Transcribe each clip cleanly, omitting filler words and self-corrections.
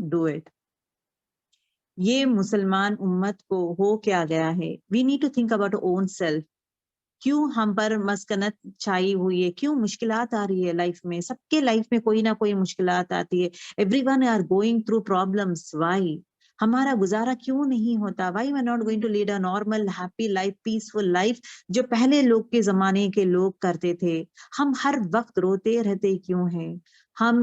do it. ये मुसलमान उम्मत को हो क्या गया है? We need to think about our own self. क्यों हम पर मस्कनत छाई हुई है? क्यों मुश्किलात आ रही है लाइफ में? सबके लाइफ में कोई ना कोई मुश्किलात आती है. Everyone are going through problems. Why? हमारा गुजारा क्यों नहीं होता? Why we are not going to lead a normal, happy life, peaceful life जो पहले लोग के जमाने के लोग करते थे? हम हर वक्त रोते रहते क्यों हैं? हम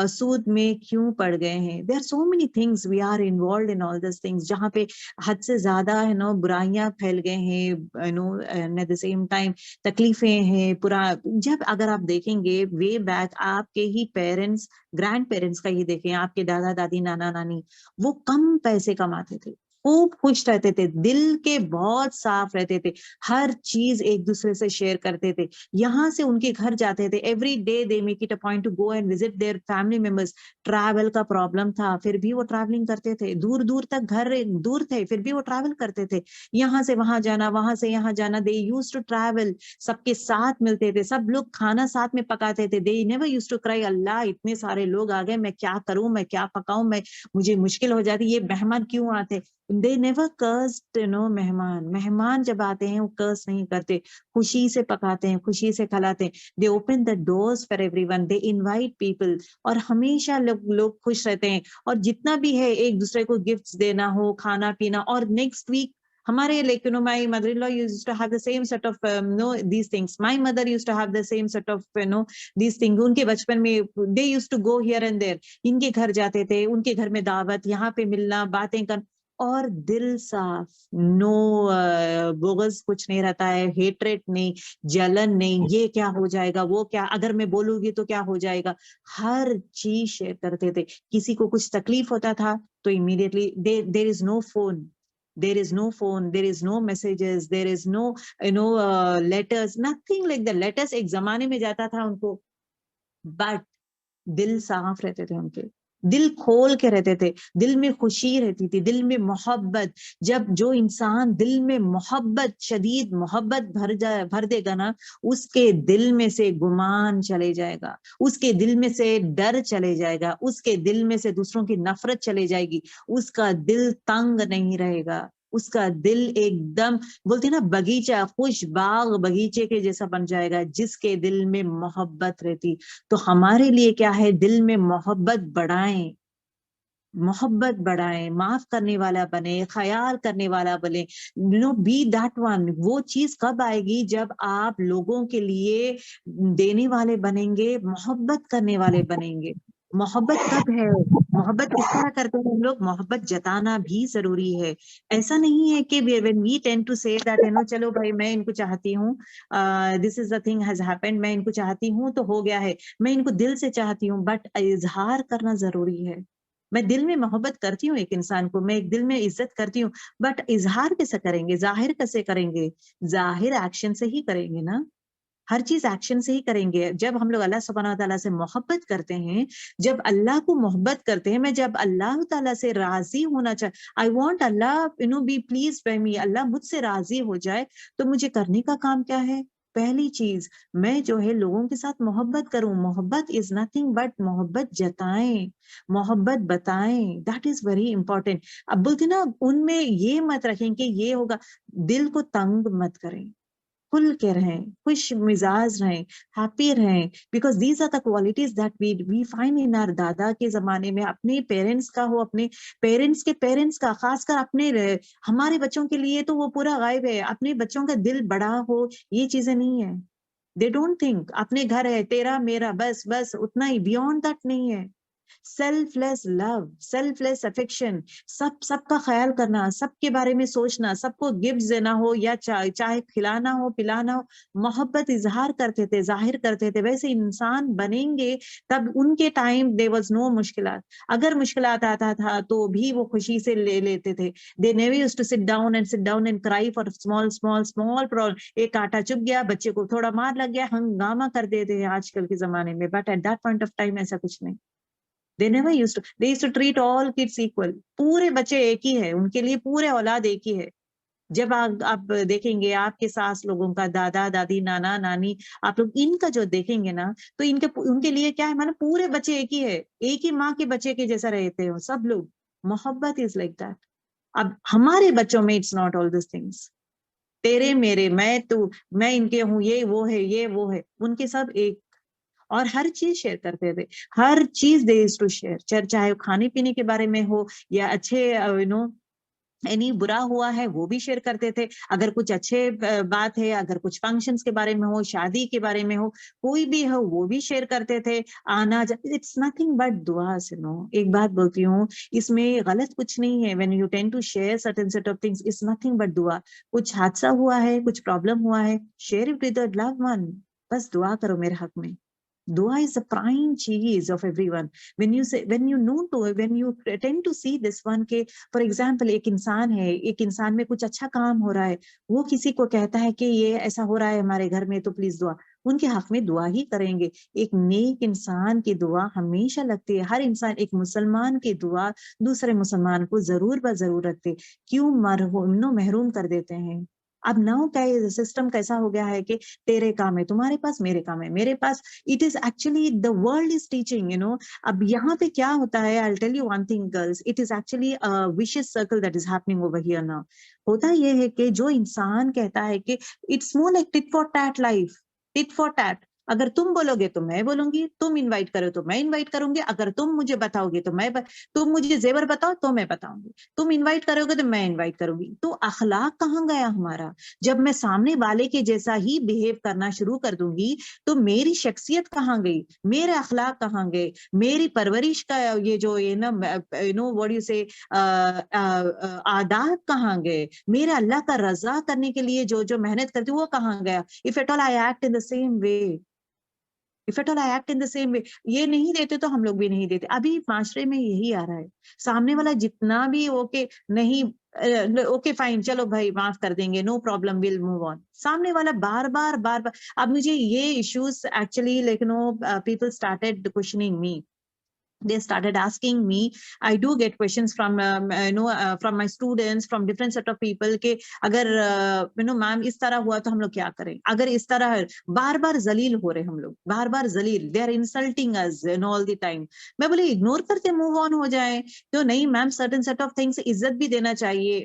सूद में क्यों पड़ गए हैं? There are so many things we are involved in all these things जहाँ पे हद से ज्यादा बुराइयां फैल गए हैं, एट द सेम टाइम तकलीफें हैं पूरा. जब अगर आप देखेंगे वे बैक, आपके ही पेरेंट्स, ग्रैंड पेरेंट्स का ही देखें, आपके दादा दादी नाना नानी, वो कम पैसे कमाते थे, खूब खुश रहते थे, दिल के बहुत साफ रहते थे, हर चीज एक दूसरे से शेयर करते थे. यहाँ से उनके घर जाते थे, every day they make it a point to go and visit their family members. Travel का प्रॉब्लम था, फिर भी वो ट्रैवलिंग करते थे, दूर दूर तक घर दूर थे, फिर भी वो ट्रैवल करते थे, यहाँ से वहां जाना, वहां से यहाँ जाना. दे यूज्ड टू ट्रैवल, सबके साथ मिलते थे, सब लोग खाना साथ में पकाते थे. They never used to cry, अल्लाह इतने सारे लोग आ गए, मैं क्या करूं, मैं क्या पकाऊं, मैं मुझे मुश्किल हो जाती, ये मेहमान क्यों आते. दे नेवर कर्स्ड मेहमान जब आते हैं वो कर्स नहीं करते, खुशी से पकाते हैं, खुशी से खिलाते हैं. दे open the doors for everyone, they invite people, और हमेशा लोग खुश रहते हैं. और जितना भी है एक दूसरे को गिफ्ट्स देना हो, खाना पीना. और नेक्स्ट वीक हमारे my mother-in-law used to have the same set of these things. My mother used to have the same set of these things. उनके बचपन में they used to go here and there. इनके घर जाते थे, उनके घर में दावत, यहाँ पे मिलना, बातें कर, और दिल साफ, नो बोगस कुछ नहीं रहता है, हेट्रेट नहीं, जलन नहीं, ये क्या हो जाएगा, वो क्या, अगर मैं बोलूंगी तो क्या हो जाएगा. हर चीज शेयर करते थे. किसी को कुछ तकलीफ होता था तो immediately there is no phone, there is no phone, there is no messages, there is no letters, nothing like that. Letters एक जमाने में जाता था उनको, but दिल साफ रहते थे उनके, दिल खोल के रहते थे, दिल में खुशी रहती थी, दिल में मोहब्बत. जब जो इंसान दिल में मोहब्बत, शदीद मोहब्बत भर देगा ना, उसके दिल में से गुमान चले जाएगा, उसके दिल में से डर चले जाएगा, उसके दिल में से दूसरों की नफरत चले जाएगी, उसका दिल तंग नहीं रहेगा, उसका दिल एकदम, बोलते ना बगीचा, खुश बाग बगीचे के जैसा बन जाएगा, जिसके दिल में मोहब्बत रहती. तो हमारे लिए क्या है, दिल में मोहब्बत बढ़ाएं, मोहब्बत बढ़ाएं, माफ करने वाला बने, ख्याल करने वाला बने. Be that one. वो चीज कब आएगी, जब आप लोगों के लिए देने वाले बनेंगे, मोहब्बत करने वाले बनेंगे. मोहब्बत कब है, मोहब्बत किस तरह करते हैं हम लोग, मोहब्बत जताना भी जरूरी है. ऐसा नहीं है कि when we tend to say that चलो भाई मैं इनको चाहती हूँ, this is the thing has happened, मैं इनको चाहती हूँ तो हो गया है, मैं इनको दिल से चाहती हूँ. बट इजहार करना जरूरी है. मैं दिल में मोहब्बत करती हूँ एक इंसान को, मैं एक दिल में इज्जत करती हूँ, बट इजहार कैसे करेंगे, जाहिर कैसे करेंगे? जाहिर एक्शन से ही करेंगे ना, हर चीज एक्शन से ही करेंगे. जब हम लोग अल्लाह सुब्हानहू व तआला से मोहब्बत करते हैं, जब अल्लाह को मोहब्बत करते हैं, मैं जब अल्लाह ताला से राजी होना चाह, आई वांट अल्लाह बी प्लीज बाय मी, अल्लाह मुझसे राजी हो जाए, तो मुझे करने का काम क्या है? पहली चीज, मैं जो है लोगों के साथ मोहब्बत करूं. मोहब्बत इज नथिंग बट मोहब्बत जताएं, मोहब्बत बताएं, दैट इज वेरी इंपॉर्टेंट. अब बोलते ना, उनमें ये मत रखें कि ये होगा, दिल को तंग मत करें, खुल के रहें, खुश मिजाज रहें, हैप्पी रहें. Because these are the qualities that we find in our दादा के जमाने में. अपने पेरेंट्स का हो, अपने पेरेंट्स के पेरेंट्स का, खासकर अपने हमारे बच्चों के लिए तो वो पूरा गायब है. अपने बच्चों का दिल बड़ा हो, ये चीजें नहीं है. दे डोंट थिंक अपने घर है, तेरा मेरा, बस बस उतना ही, बियॉन्ड दैट नहीं है. सेल्फलेस लव, सेल्फलेस अफेक्शन, सबका ख्याल करना, सबके बारे में सोचना, सबको गिफ्ट देना हो या चाहे खिलाना हो पिलाना हो, मोहब्बत इजहार करते थे, जाहिर करते थे. वैसे इंसान बनेंगे तब उनके टाइम देयर वाज नो मुश्किलात. अगर मुश्किलात आता था तो भी वो खुशी से ले लेते थे. They never used to sit down and cry for small small small problem. एक आटा चुभ गया, बच्चे को थोड़ा मार लग गया, हंगामा कर देते हैं आजकल के जमाने में. But at that point of time ऐसा कुछ नहीं. They never used to, they used to treat all kids equal. पूरे बच्चे एक ही है, उनके लिए पूरे औलाद एक ही है. जब आप देखेंगे आपके सास लोगों का, दादा दादी, नाना नानी, आप लोग इनका जो देखेंगे ना, तो उनके लिए क्या है, माना पूरे बच्चे एक ही है, एक ही माँ के बच्चे के जैसा रहते हो सब लोग। मोहब्बत इज लाइक दैट। अब हमारे बच्चों में it's not all this things, तेरे मेरे, मैं तू, मैं इनके हूँ, ये वो है, ये वो है, उनके सब एक। और हर चीज शेयर करते थे, हर चीज दे यूज्ड टू शेयर, चाहे वो खाने पीने के बारे में हो या अच्छे एनी बुरा हुआ है वो भी शेयर करते थे। अगर कुछ अच्छे बात है, अगर कुछ फंक्शंस के बारे में हो, शादी के बारे में हो, कोई भी हो, वो भी शेयर करते थे। आना इट्स नथिंग बट दुआ। एक बात बोलती हूँ, इसमें गलत कुछ नहीं है। When you tend to share certain set of things, it's nothing but दुआ। कुछ हादसा हुआ है, कुछ प्रॉब्लम हुआ है, share it with love one, बस दुआ करो मेरे हक में। Dua is the prime cheese of everyone. When you say, when you tend to see this one के, for example, एक इंसान है, एक इंसान में कुछ अच्छा काम हो रहा है, वो किसी को कहता है कि ये ऐसा हो रहा है हमारे घर में, तो प्लीज दुआ, उनके हक में दुआ ही करेंगे। एक नेक इंसान की दुआ हमेशा लगती है। हर इंसान, एक मुसलमान की दुआ दूसरे मुसलमान को जरूर ब जरूर रखते। क्यों महरूम कर देते हैं? अब नाउ क्या सिस्टम कैसा हो गया है कि तेरे काम है तुम्हारे पास, मेरे काम है मेरे पास। It is actually the world is teaching, अब यहाँ पे क्या होता है, I tell you one thing girls, it is actually a vicious circle that is happening over here now. होता ये है कि जो इंसान कहता है कि it's more like tit for tat life, tit for tat. अगर तुम बोलोगे तो मैं बोलूंगी, तुम इनवाइट करो तो मैं इनवाइट करूंगी, अगर तुम मुझे बताओगे तो तुम मुझे जेवर बताओ तो मैं बताऊंगी, तुम इनवाइट करोगे तो मैं इनवाइट करूंगी। तो अखलाक कहाँ गया हमारा? जब मैं सामने वाले के जैसा ही बिहेव करना शुरू कर दूंगी, तो मेरी शख्सियत कहाँ गई, मेरे अखलाक कहाँ गए, मेरी परवरिश का ये जो ये ना व्हाट यू से आदाब कहाँ गए, मेरे अल्लाह का रजा करने के लिए जो जो मेहनत करती हूँ वो कहाँ गया? If at all I act in the same way, if at all I act in the same way, ये नहीं देते तो हम लोग भी नहीं देते। अभी माशरे में यही आ रहा है। सामने वाला जितना भी ओके नहीं, ओके फाइन, चलो भाई माफ कर देंगे, no problem, will move on, सामने वाला बार बार बार बार। अब मुझे ये इश्यूज एक्चुअली, लेकिन people started questioning me, they started asking me. I do get questions from from my students, from different set of people के अगर मैम इस तरह हुआ तो हम लोग क्या करें, अगर इस तरह बार बार जलील हो रहे हम लोग, बार बार जलील, they are insulting us all the time. मैं बोले इग्नोर करते मूव ऑन हो जाए। तो नहीं ma'am, certain set of things इज्जत भी देना चाहिए,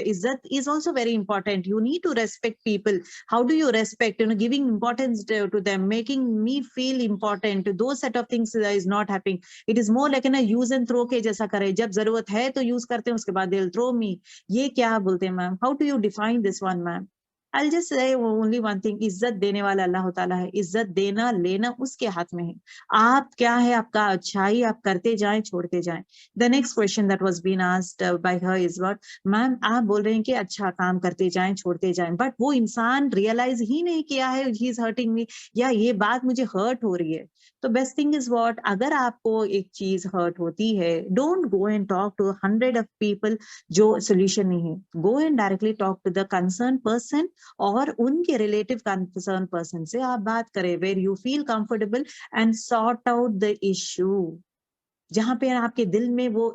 इज्जत is also very important, you need to respect people. How do you respect, giving importance to them, making me feel important, though set of things is not happening. It is more like ना use and throw के जैसा करे, जब जरूरत है तो use करते हैं, उसके बाद दे विल थ्रो मी। ये क्या बोलते हैं ma'am? How do you define this one ma'am? I'll just say only one thing, इज्जत देने वाला अल्लाह ताला है, इज्जत देना लेना उसके हाथ में है। आप क्या है, आपका अच्छाई आप करते जाएं, छोड़ते जाएं। The next question that was been asked by her is what, ma'am आप बोल रहे हैं कि अच्छा काम करते जाएं, छोड़ते जाएं, बट वो इंसान रियलाइज ही नहीं किया है ही इज हर्टिंग मी, या ये बात मुझे हर्ट हो रही है। तो बेस्ट थिंग इज व्हाट, अगर आपको एक चीज हर्ट होती है, don't go and talk to 100 of people जो सोल्यूशन नहीं है। Go and directly talk to the concern person, और उनके रिलेटिव कंसर्न पर्सन से आप बात करें, where you feel comfortable, and sort out the issue. जहां पे आपके दिल में वो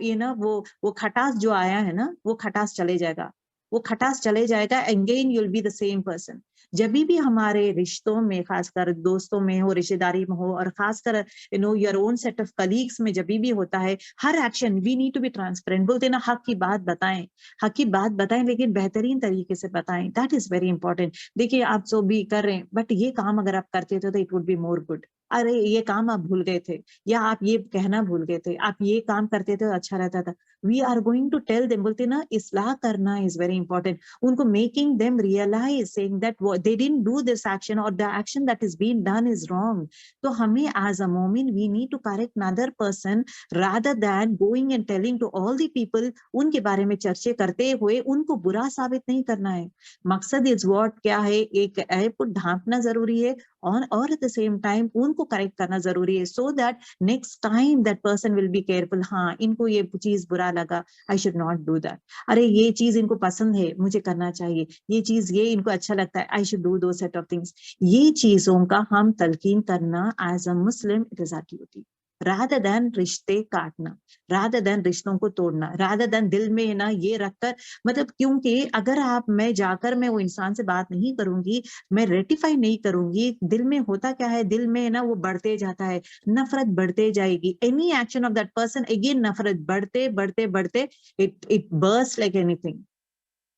वो खटास जो आया है ना, वो खटास चले जाएगा, वो खटास चले जाएगा, again you will be the same person. जब भी हमारे रिश्तों में, खासकर दोस्तों में हो, रिश्तेदारी में हो, और खासकर your own set of colleagues में जब भी होता है, हर action we need to be transparent. बोलते हैं ना, हक की बात बताएं, हक की बात बताएं, लेकिन बेहतरीन तरीके से बताएं, दैट इज वेरी इंपॉर्टेंट। देखिए आप जो भी कर रहे हैं, बट ये काम अगर आप करते थे तो it would be more good. अरे ये काम आप भूल गए थे, या आप ये कहना भूल गए थे, आप ये काम करते थे तो अच्छा रहता था। We are going to tell them, बोलते ना इस्लाह करना इज वेरी इंपॉर्टेंट, उनको making them realise, saying that they didn't do this action, और the action that is been done is wrong. तो हमें एज अ मोमिन we need to correct another person, rather than going and telling to all the people, उनके बारे में चर्चे करते हुए उनको बुरा साबित नहीं करना है। मकसद इज व्हाट, क्या है, एक ऐप को ढांपना जरूरी है, और एट द सेम टाइम उनको करेक्ट करना जरूरी है, so that next time that person will be careful. हाँ, इनको ये चीज बुरा लगा, I should not do that. अरे ये चीज इनको पसंद है, मुझे करना चाहिए, ये चीज ये इनको अच्छा लगता है, I should do two set of things. ये चीजों का हम तलकीन करना as a Muslim, it is our duty. rather than रिश्ते काटना, rather than रिश्तों को तोड़ना, rather than दिल में ना ये रखकर, मतलब क्योंकि अगर मैं जाकर मैं वो इंसान से बात नहीं करूंगी, मैं रेटिफाई नहीं करूंगी, दिल में होता क्या है, दिल में ना वो बढ़ते जाता है, नफरत बढ़ते जाएगी, any action of that person again नफरत बढ़ते बढ़ते बढ़ते, इट बर्स्ट लाइक एनीथिंग।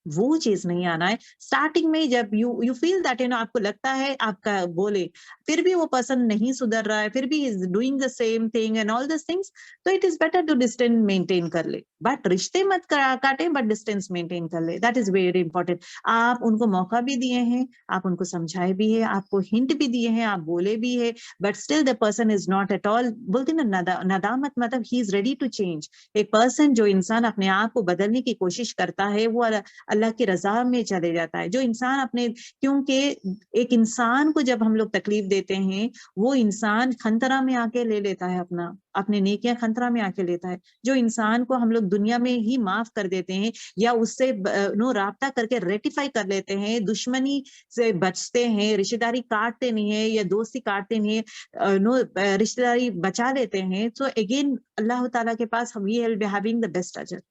वो चीज नहीं आना है। स्टार्टिंग में जब यू फील दैट आपको लगता है आपका बोले, फिर भी वो पर्सन नहीं सुधर रहा है, फिर भी is doing the same thing and all this things, तो it is better to distance maintain कर ले, बट रिश्ते मत काटे, बट डिस्टेंस मेंटेन कर ले, दैट इज वेरी इंपॉर्टेंट। आप उनको मौका भी दिए हैं, आप उनको समझाए भी है, आपको हिंट भी दिए हैं, आप बोले भी है, but still the person is not at all, बोलते ना नदामत, मतलब he is ready to change. एक पर्सन, जो इंसान अपने आप को बदलने की कोशिश करता है, वो अल्लाह की रजा में चले जाता है। जो इंसान अपने, क्योंकि एक इंसान को जब हम लोग तकलीफ देते हैं, वो इंसान खंतरा में आके ले लेता है, अपने नेकियां खंतरा में आके लेता है। जो इंसान को हम लोग दुनिया में ही माफ कर देते हैं, या उससे राब्ता करके रेटिफाई कर लेते हैं, दुश्मनी से बचते हैं, रिश्तेदारी काटते नहीं है, या दोस्ती काटते नहीं है, रिश्तेदारी बचा लेते हैं, तो अगेन अल्लाह ताला के पास हम we will be having the best अजर।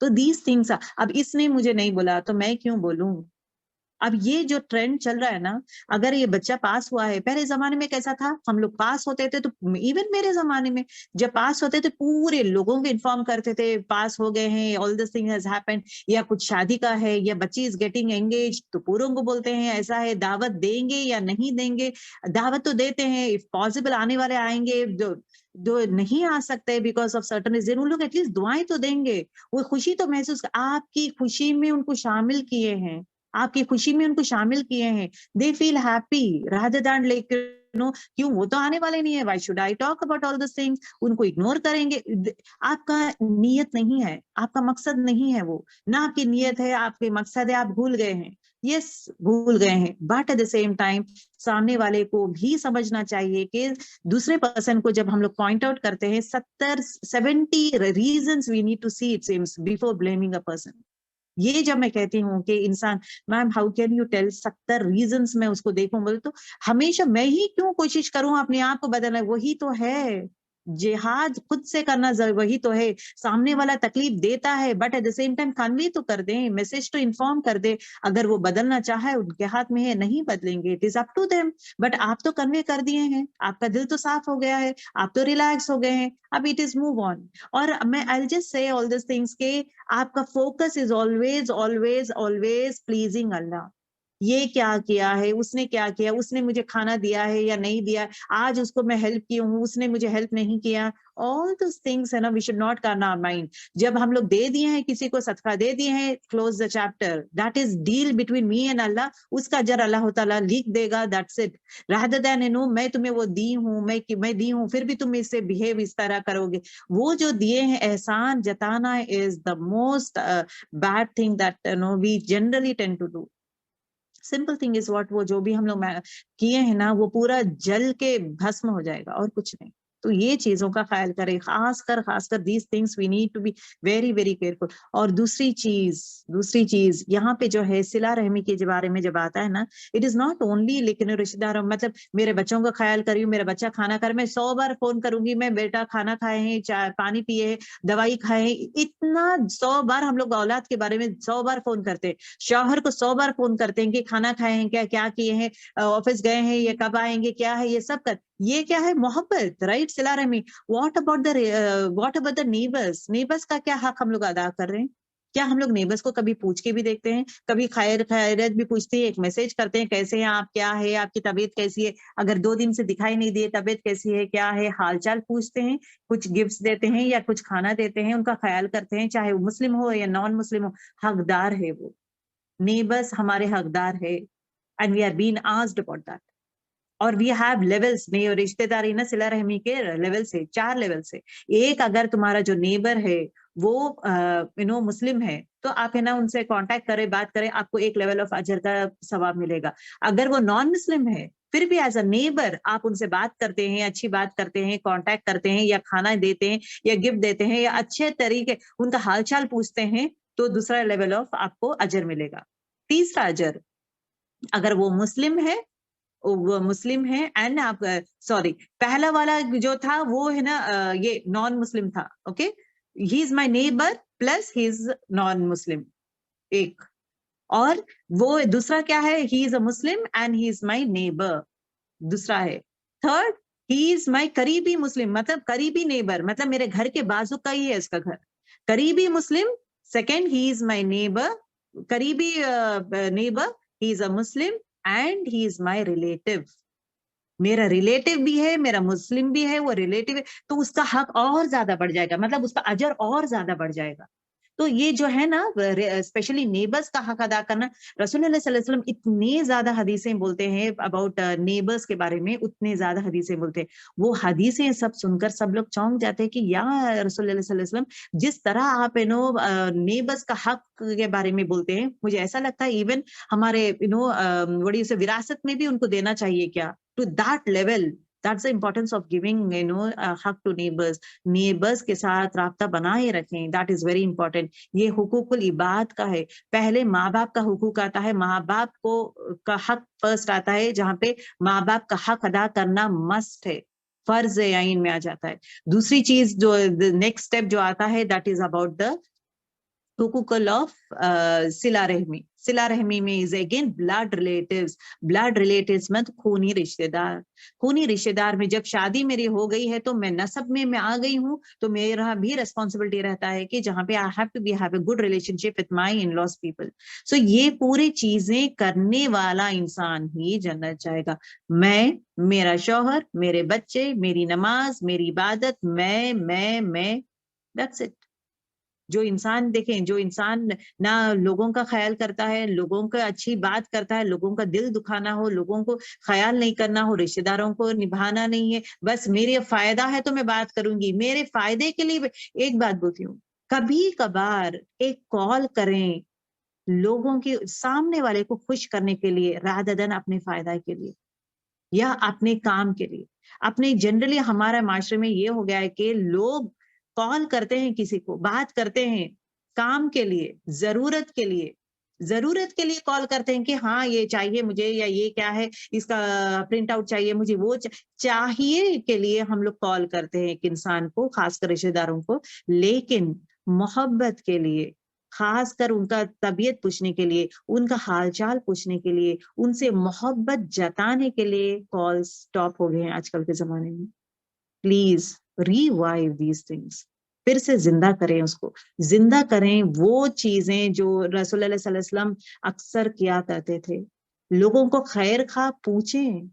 तो दीज थिंग्स, अब इसने मुझे नहीं बोला तो मैं क्यों बोलूं। अब ये जो ट्रेंड चल रहा है ना, अगर ये बच्चा पास हुआ है, पहले जमाने में कैसा था, हम लोग पास होते थे तो इवन मेरे जमाने में जब पास होते थे पूरे लोगों को इन्फॉर्म करते थे पास हो गए हैं, all this thing has happened, या कुछ शादी का है, या बच्ची इज गेटिंग एंगेज, तो पूरों को बोलते हैं ऐसा है, दावत देंगे या नहीं देंगे, दावत तो देते हैं, इफ पॉसिबल आने वाले आएंगे, जो नहीं आ सकते बिकॉज ऑफ सर्टन रीजन, उन लोग एटलीस्ट दुआएं तो देंगे, वो खुशी तो महसूस, आपकी खुशी में उनको शामिल किए हैं, आपकी खुशी में उनको शामिल किए हैं, they feel happy rather than like क्यों, वो तो आने वाले नहीं है, why should I talk about all this things, उनको इग्नोर करेंगे। आपका नियत नहीं है, आपका मकसद नहीं है वो, ना आपकी नियत है, आपके मकसद है, आप भूल गए हैं, यस भूल गए हैं, but at the same time सामने वाले को भी समझना चाहिए कि दूसरे पर्सन को जब हम लोग पॉइंट आउट करते हैं, 70 reasons we need to see it seems before blaming a person. ये जब मैं कहती हूँ कि इंसान, ma'am how can you tell 70 reasons मैं उसको देखूं, बोले तो हमेशा मैं ही क्यों कोशिश करूं अपने आप को बदलना, वही तो है जिहाद खुद से करना, वही तो है। सामने वाला तकलीफ देता है, but at the same time convey तो कर दे, मैसेज तो इन्फॉर्म कर दे, अगर वो बदलना चाहे उनके हाथ में है, नहीं बदलेंगे, it is up to them, but आप तो कन्वे कर दिए हैं, आपका दिल तो साफ हो गया है, आप तो रिलैक्स हो गए हैं, अब इट इज मूव ऑन। और मैं I will just say all this things के आपका focus is always always always pleasing अल्लाह। ये क्या किया है, उसने क्या किया, उसने मुझे खाना दिया है या नहीं दिया, आज उसको मैं हेल्प की हूँ, उसने मुझे हेल्प नहीं किया, ऑल दोस थिंग्स है ना, वी शुड नॉट करना आवर माइंड। जब हम लोग दे दिए हैं, किसी को सदका दे दिए हैं, close the chapter, that is deal between me and अल्लाह, उसका अजर अल्लाह ताला लिख देगा, दैट्स इट। रादर देन मैं तुम्हें वो दी हूँ, मैं दी हूँ, फिर भी तुम इससे बिहेव इस तरह करोगे, वो जो दिए हैं एहसान जताना is the most bad thing that we generally tend to do. Simple thing is what, वो जो भी हम लोग किए हैं ना, वो पूरा जल के भस्म हो जाएगा और कुछ नहीं। तो ये चीजों का ख्याल करें, खासकर these things we need to be very very careful. और दूसरी चीज यहाँ पे जो है सिला रहमी के बारे में जब आता है ना, इट इज नॉट ओनली, लेकिन रिश्तेदारों, मतलब मेरे बच्चों का ख्याल करी, मेरा बच्चा खाना खा, मैं 100 बार फोन करूंगी, मैं बेटा खाना खाए हैं, चाय पानी पिए, दवाई खाए, इतना 100 बार हम लोग औलाद के बारे में 100 बार फोन करते हैं, शौहर को 100 बार फोन करते हैं कि खाना खाए हैं क्या, क्या किए हैं, ऑफिस गए हैं, ये कब आएंगे, क्या है, ये सब कर, ये क्या है, मोहब्बत, राइट, सिला रहमी। व्हाट अबाउट द नेबर्स का क्या हक हम लोग अदा कर रहे हैं? क्या हम लोग नेबर्स को कभी पूछ के भी देखते हैं? कभी खैरियत भी पूछते हैं, एक मैसेज करते हैं, कैसे हैं आप, क्या है आपकी तबीयत कैसी है, अगर 2 दिन से दिखाई नहीं दिए, तबीयत कैसी है, क्या है, हालचाल पूछते हैं, कुछ गिफ्ट्स देते हैं या कुछ खाना देते हैं, उनका ख्याल करते हैं, चाहे वो मुस्लिम हो या नॉन मुस्लिम हो, हकदार है वो, नेबर्स हमारे हकदार है, and we are been asked about that. और वी हैव लेवल्स में, रिश्तेदारी ना सिला रहमी के लेवल से, 4 लेवल से। एक, अगर तुम्हारा जो नेबर है वो मुस्लिम है, तो आप है ना उनसे कांटेक्ट करें, बात करें, आपको 1 लेवल ऑफ अजर का सवाब मिलेगा। अगर वो नॉन मुस्लिम है, फिर भी एज अ नेबर आप उनसे बात करते हैं, अच्छी बात करते हैं, कांटेक्ट करते हैं, या खाना देते हैं, या गिफ्ट देते हैं, या अच्छे तरीके उनका हालचाल पूछते हैं, तो दूसरा लेवल ऑफ आपको अजर मिलेगा। तीसरा अजर, अगर वो मुस्लिम है, वो मुस्लिम है एंड आप सॉरी, पहला वाला जो था वो है ना ये नॉन मुस्लिम था, okay, he is my neighbour plus he is non Muslim, एक, और वो दूसरा क्या है, ही is a Muslim and he is my neighbour, दूसरा है। थर्ड, ही इज माय करीबी मुस्लिम, मतलब करीबी नेबर, मतलब मेरे घर के बाजू का ही है इसका घर, करीबी Muslim. Second, he is my neighbour, करीबी neighbour, he is a Muslim and he is my relative, मेरा रिलेटिव भी है, मेरा मुस्लिम भी है, वो रिलेटिव है, तो उसका हक और ज्यादा बढ़ जाएगा, मतलब उसका अजर और ज्यादा बढ़ जाएगा। तो ये जो है ना, स्पेशली नेबर्स का हक अदा करना, रसूलुल्लाह सल्लल्लाहु अलैहि वसल्लम इतने ज्यादा हदीसें बोलते हैं अबाउट नेबर्स के बारे में, उतने ज्यादा हदीसें बोलते हैं। वो हदीसें सब सुनकर सब लोग चौंक जाते हैं कि या रसूलुल्लाह सल्लल्लाहु अलैहि वसल्लम, जिस तरह आप नेबर्स का हक के बारे में बोलते हैं, मुझे ऐसा लगता है इवन हमारे बड़ी से विरासत में भी उनको देना चाहिए क्या, to that level. That's the importance of giving, hug to neighbors. Neighbors के साथ राब्ता बनाए रखें, that is very important. ये हुकूकुल इबाद का है। पहले माँ बाप का हुकूक आता है, माँ बाप को का हक फर्स्ट आता है, जहाँ पे माँ बाप का हक अदा करना मस्ट है, फर्ज आइन में आ जाता है। दूसरी चीज जो नेक्स्ट स्टेप जो आता है, दैट इज अबाउट द हुकूकुल ऑफ सिला रहमी। सिला रहमी में is again blood relatives. Blood relatives मत खूनी रिश्तेदार, खूनी रिश्तेदार में जब शादी मेरी हो गई है तो मैं नसब में मैं आ गई हूँ, तो मेरा भी रिस्पॉन्सिबिलिटी रहता है कि जहाँ पे I have to be have a good relationship with my in laws people. So ये पूरी चीजें करने वाला इंसान ही जन्नत जाएगा। मैं, मेरा शौहर, मेरे बच्चे, मेरी नमाज, मेरी इबादत, मैं, दैट्स इट। जो इंसान देखें, जो इंसान ना लोगों का ख्याल करता है, लोगों का अच्छी बात करता है, लोगों का दिल दुखाना हो, लोगों को ख्याल नहीं करना हो, रिश्तेदारों को निभाना नहीं है, बस मेरे फायदा है तो मैं बात करूंगी, मेरे फायदे के लिए। एक बात बोलती हूँ, कभी कभार एक कॉल करें लोगों के सामने वाले को खुश करने के लिए, रादर देन अपने फायदा के लिए या अपने काम के लिए। अपने जनरली हमारा माशरे में ये हो गया है कि लोग कॉल करते हैं, किसी को बात करते हैं काम के लिए, जरूरत के लिए, जरूरत के लिए कॉल करते हैं कि हाँ ये चाहिए मुझे, या ये क्या है, इसका प्रिंट आउट चाहिए मुझे, वो चाहिए के लिए हम लोग कॉल करते हैं एक इंसान को, खासकर रिश्तेदारों को। लेकिन मोहब्बत के लिए, खासकर उनका तबीयत पूछने के लिए, उनका हालचाल पूछने के लिए, उनसे मोहब्बत जताने के लिए कॉल स्टॉप हो गए हैं आजकल के जमाने में। प्लीज रिवाइव दीज थिंग्स, फिर से जिंदा करें उसको, जिंदा करें वो चीजें जो रसूलुल्लाह सल्लल्लाहु अलैहि वसल्लम अक्सर किया करते थे। लोगों को खैर खा पूछें,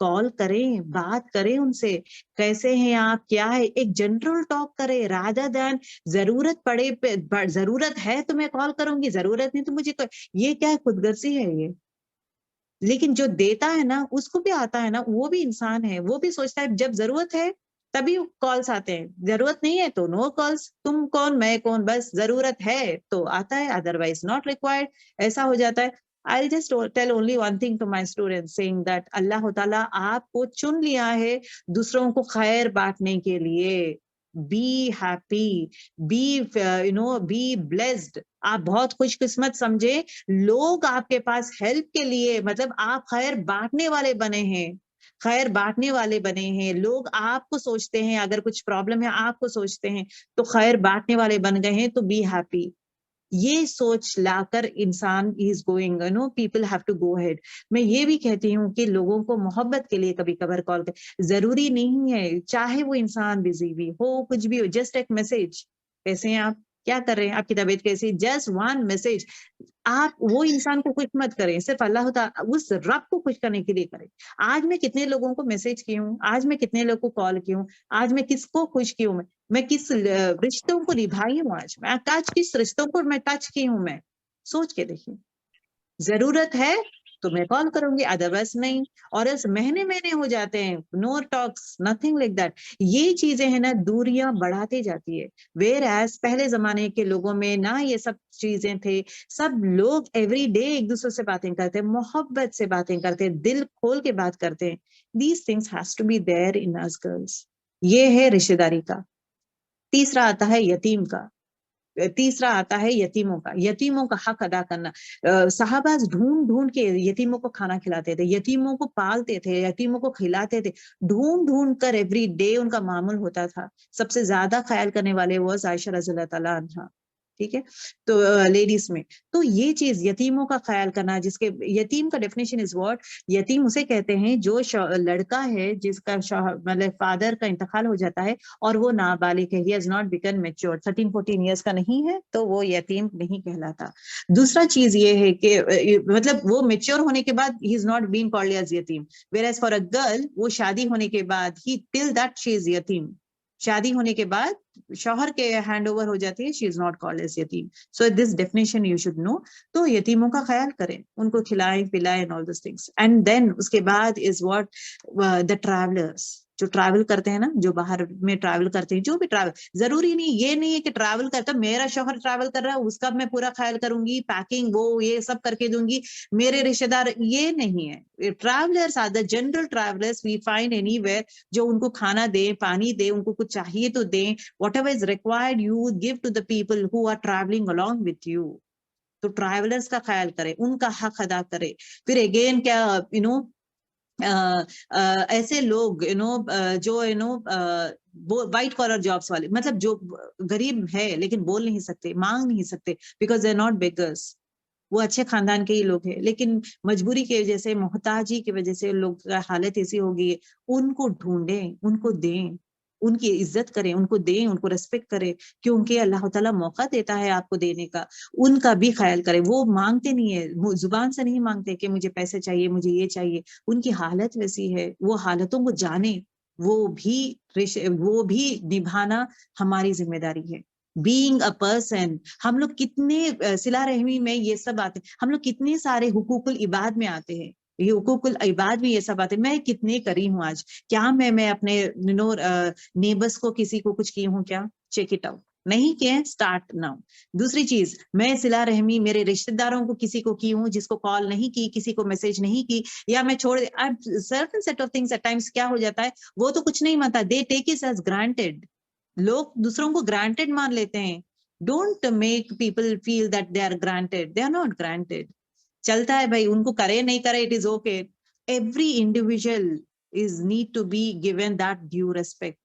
कॉल करें, बात करें उनसे, कैसे हैं आप, क्या है, एक जनरल टॉक करें, रादर देन जरूरत पड़े पे, जरूरत है तो मैं कॉल करूंगी, जरूरत नहीं तो मुझे ये क्या है, खुदगर्जी है ये। लेकिन जो देता है ना, उसको भी आता है ना, वो भी इंसान है, वो भी सोचता है जब जरूरत है तभी कॉल्स आते हैं, जरूरत नहीं है तो नो कॉल्स, तुम कौन मैं कौन, बस जरूरत है तो आता है, अदरवाइज नॉट रिक्वायर्ड, ऐसा हो जाता है। I'll just tell only one thing to my students, saying that अल्लाह ताला आपको चुन लिया है दूसरों को खैर बांटने के लिए। बी हैप्पी, बी ब्लेस्ड, आप बहुत खुशकिस्मत समझे, लोग आपके पास हेल्प के लिए, मतलब आप खैर बांटने वाले बने हैं, खैर बांटने वाले बने हैं, लोग आपको सोचते हैं, अगर कुछ प्रॉब्लम है आपको सोचते हैं, तो खैर बांटने वाले बन गए हैं, तो बी हैप्पी। ये सोच लाकर इंसान is going, people have to go head. मैं ये भी कहती हूँ कि लोगों को मोहब्बत के लिए कभी कभार कॉल कर, जरूरी नहीं है, चाहे वो इंसान बिजी भी हो, कुछ भी हो, जस्ट एक मैसेज, कैसे हैं आप, क्या कर रहे हैं, आपकी तबीयत कैसी, जस्ट वन मैसेज। आप वो इंसान को खुश मत करें, सिर्फ अल्लाह उस रब को खुश करने के लिए करें। आज मैं कितने लोगों को मैसेज की हूँ, आज मैं कितने लोगों को कॉल की हूँ, आज मैं किसको खुश की हूँ, मैं किस रिश्तों को निभाई हूँ, आज किस रिश्तों को मैं टच की हूँ, मैं सोच के देखिए। जरूरत है तो मैं कॉल करूंगी, अदरवाइज नहीं। और इस महीने महीने हो जाते हैं, no talks, nothing like that. ये चीजें है ना, दूरियां बढ़ाती जाती है। वेयर एज पहले जमाने के लोगों में ना ये सब चीजें थे, सब लोग एवरी डे एक दूसरे से बातें करते, मोहब्बत से बातें करते, दिल खोल के बात करते हैं। These things has to be there in us girls. ये है रिश्तेदारी का। तीसरा आता है यतीम का। तीसरा आता है यतीमों का हक अदा करना। सहाबाज ढूंढ ढूंढ के यतीमों को खाना खिलाते थे, यतीमों को पालते थे, यतीमों को खिलाते थे, ढूंढ ढूंढ कर एवरी डे उनका मामूल होता था। सबसे ज्यादा ख्याल करने वाले वो आयशा रज़ी अल्लाह ताला अन्हा, ठीक है। तो लेडीज में तो ये चीज यतीमों का ख्याल करना, जिसके यतीम का डेफिनेशन इज व्हाट, यतीम उसे कहते हैं जो लड़का है जिसका मतलब फादर का इंतकाल हो जाता है और वो नाबालिग है, he has not become mature, 13-14 years का नहीं है, तो वो यतीम नहीं कहलाता। दूसरा चीज ये है कि मतलब वो मैच्योर होने के बाद ही is not being called as यतीम, where as for a girl वो शादी होने के बाद ही टिल दैट शी इज यतीम, शादी होने के बाद शौहर के हैंड ओवर हो जाती है, she is not called as यतीम। So this definition you should know. तो यतीमों का ख्याल करें, उनको खिलाएं पिलाएं and all this things. And then उसके बाद इज व्हाट द ट्रैवलर्स, जो ट्रैवल करते हैं ना, जो बाहर में ट्रैवल करते हैं, जो भी ट्रैवल, जरूरी नहीं ये नहीं है कि ट्रैवल करता मेरा शौहर ट्रैवल कर रहा है उसका मैं पूरा ख्याल करूंगी, पैकिंग वो ये सब करके दूंगी, मेरे रिश्तेदार, ये नहीं है। Travellers are the general travellers we find anywhere, जो उनको खाना दे, पानी दे, उनको कुछ चाहिए तो दें, whatever is required you give to the people who are traveling along with you। तो ट्रैवलर्स का ख्याल करें, उनका हक अदा करें। फिर अगेन क्या ऐसे लोग जो व्हाइट कॉलर जॉब्स वाले, मतलब जो गरीब है लेकिन बोल नहीं सकते, मांग नहीं सकते, because they are not beggars, वो अच्छे खानदान के ही लोग हैं लेकिन मजबूरी की वजह से, मोहताजी की वजह से लोग का हालत ऐसी हो गई है, उनको ढूंढें, उनको दें, उनकी इज्जत करें, उनको दें, उनको रेस्पेक्ट करें, क्योंकि अल्लाह ताला मौका देता है आपको देने का। उनका भी ख्याल करें, वो मांगते नहीं है, वो जुबान से नहीं मांगते कि मुझे पैसे चाहिए, मुझे ये चाहिए, उनकी हालत वैसी है, वो हालतों को जाने, वो भी निभाना हमारी जिम्मेदारी है। बीइंग अ पर्सन, हम लोग कितने सिला रहमी में ये सब आते, हम लोग कितने सारे हुकूकुल इबाद में आते हैं, ये हुकूकुल इबाद में ये सब आते, मैं कितने करी हूँ आज, क्या मैं अपने नेबर्स को किसी को कुछ की हूँ क्या? चेक इट आउट, नहीं किए, स्टार्ट नाउ। दूसरी चीज, मैं सिला रहमी मेरे रिश्तेदारों को किसी को की हूँ, जिसको कॉल नहीं की, किसी को मैसेज नहीं की, या मैं छोड़ certain set of things at times क्या हो जाता है, वो तो कुछ नहीं मानता, they take it as granted, लोग दूसरों को ग्रांटेड मान लेते हैं। Don't make people feel that they are granted, they are not granted. चलता है भाई, उनको करे नहीं करे, it is okay. Every individual is need to be given that due respect,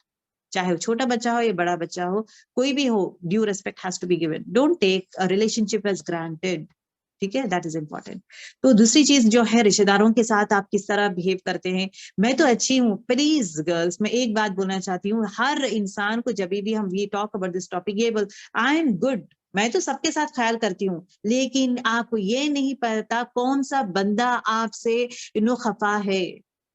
चाहे वो छोटा बच्चा हो या बड़ा बच्चा हो, कोई भी हो, due respect has to be given. Don't take a relationship as granted, ठीक है, दैट इज इंपॉर्टेंट। तो दूसरी चीज जो है, रिश्तेदारों के साथ आप किस तरह बिहेव करते हैं। मैं तो अच्छी हूँ, प्लीज गर्ल्स, मैं एक बात बोलना चाहती हूँ, हर इंसान को जब भी हम we talk about this topic, ये बोल आई एम गुड, मैं तो सबके साथ ख्याल करती हूँ, लेकिन आपको ये नहीं पता कौन सा बंदा आपसे खफा है,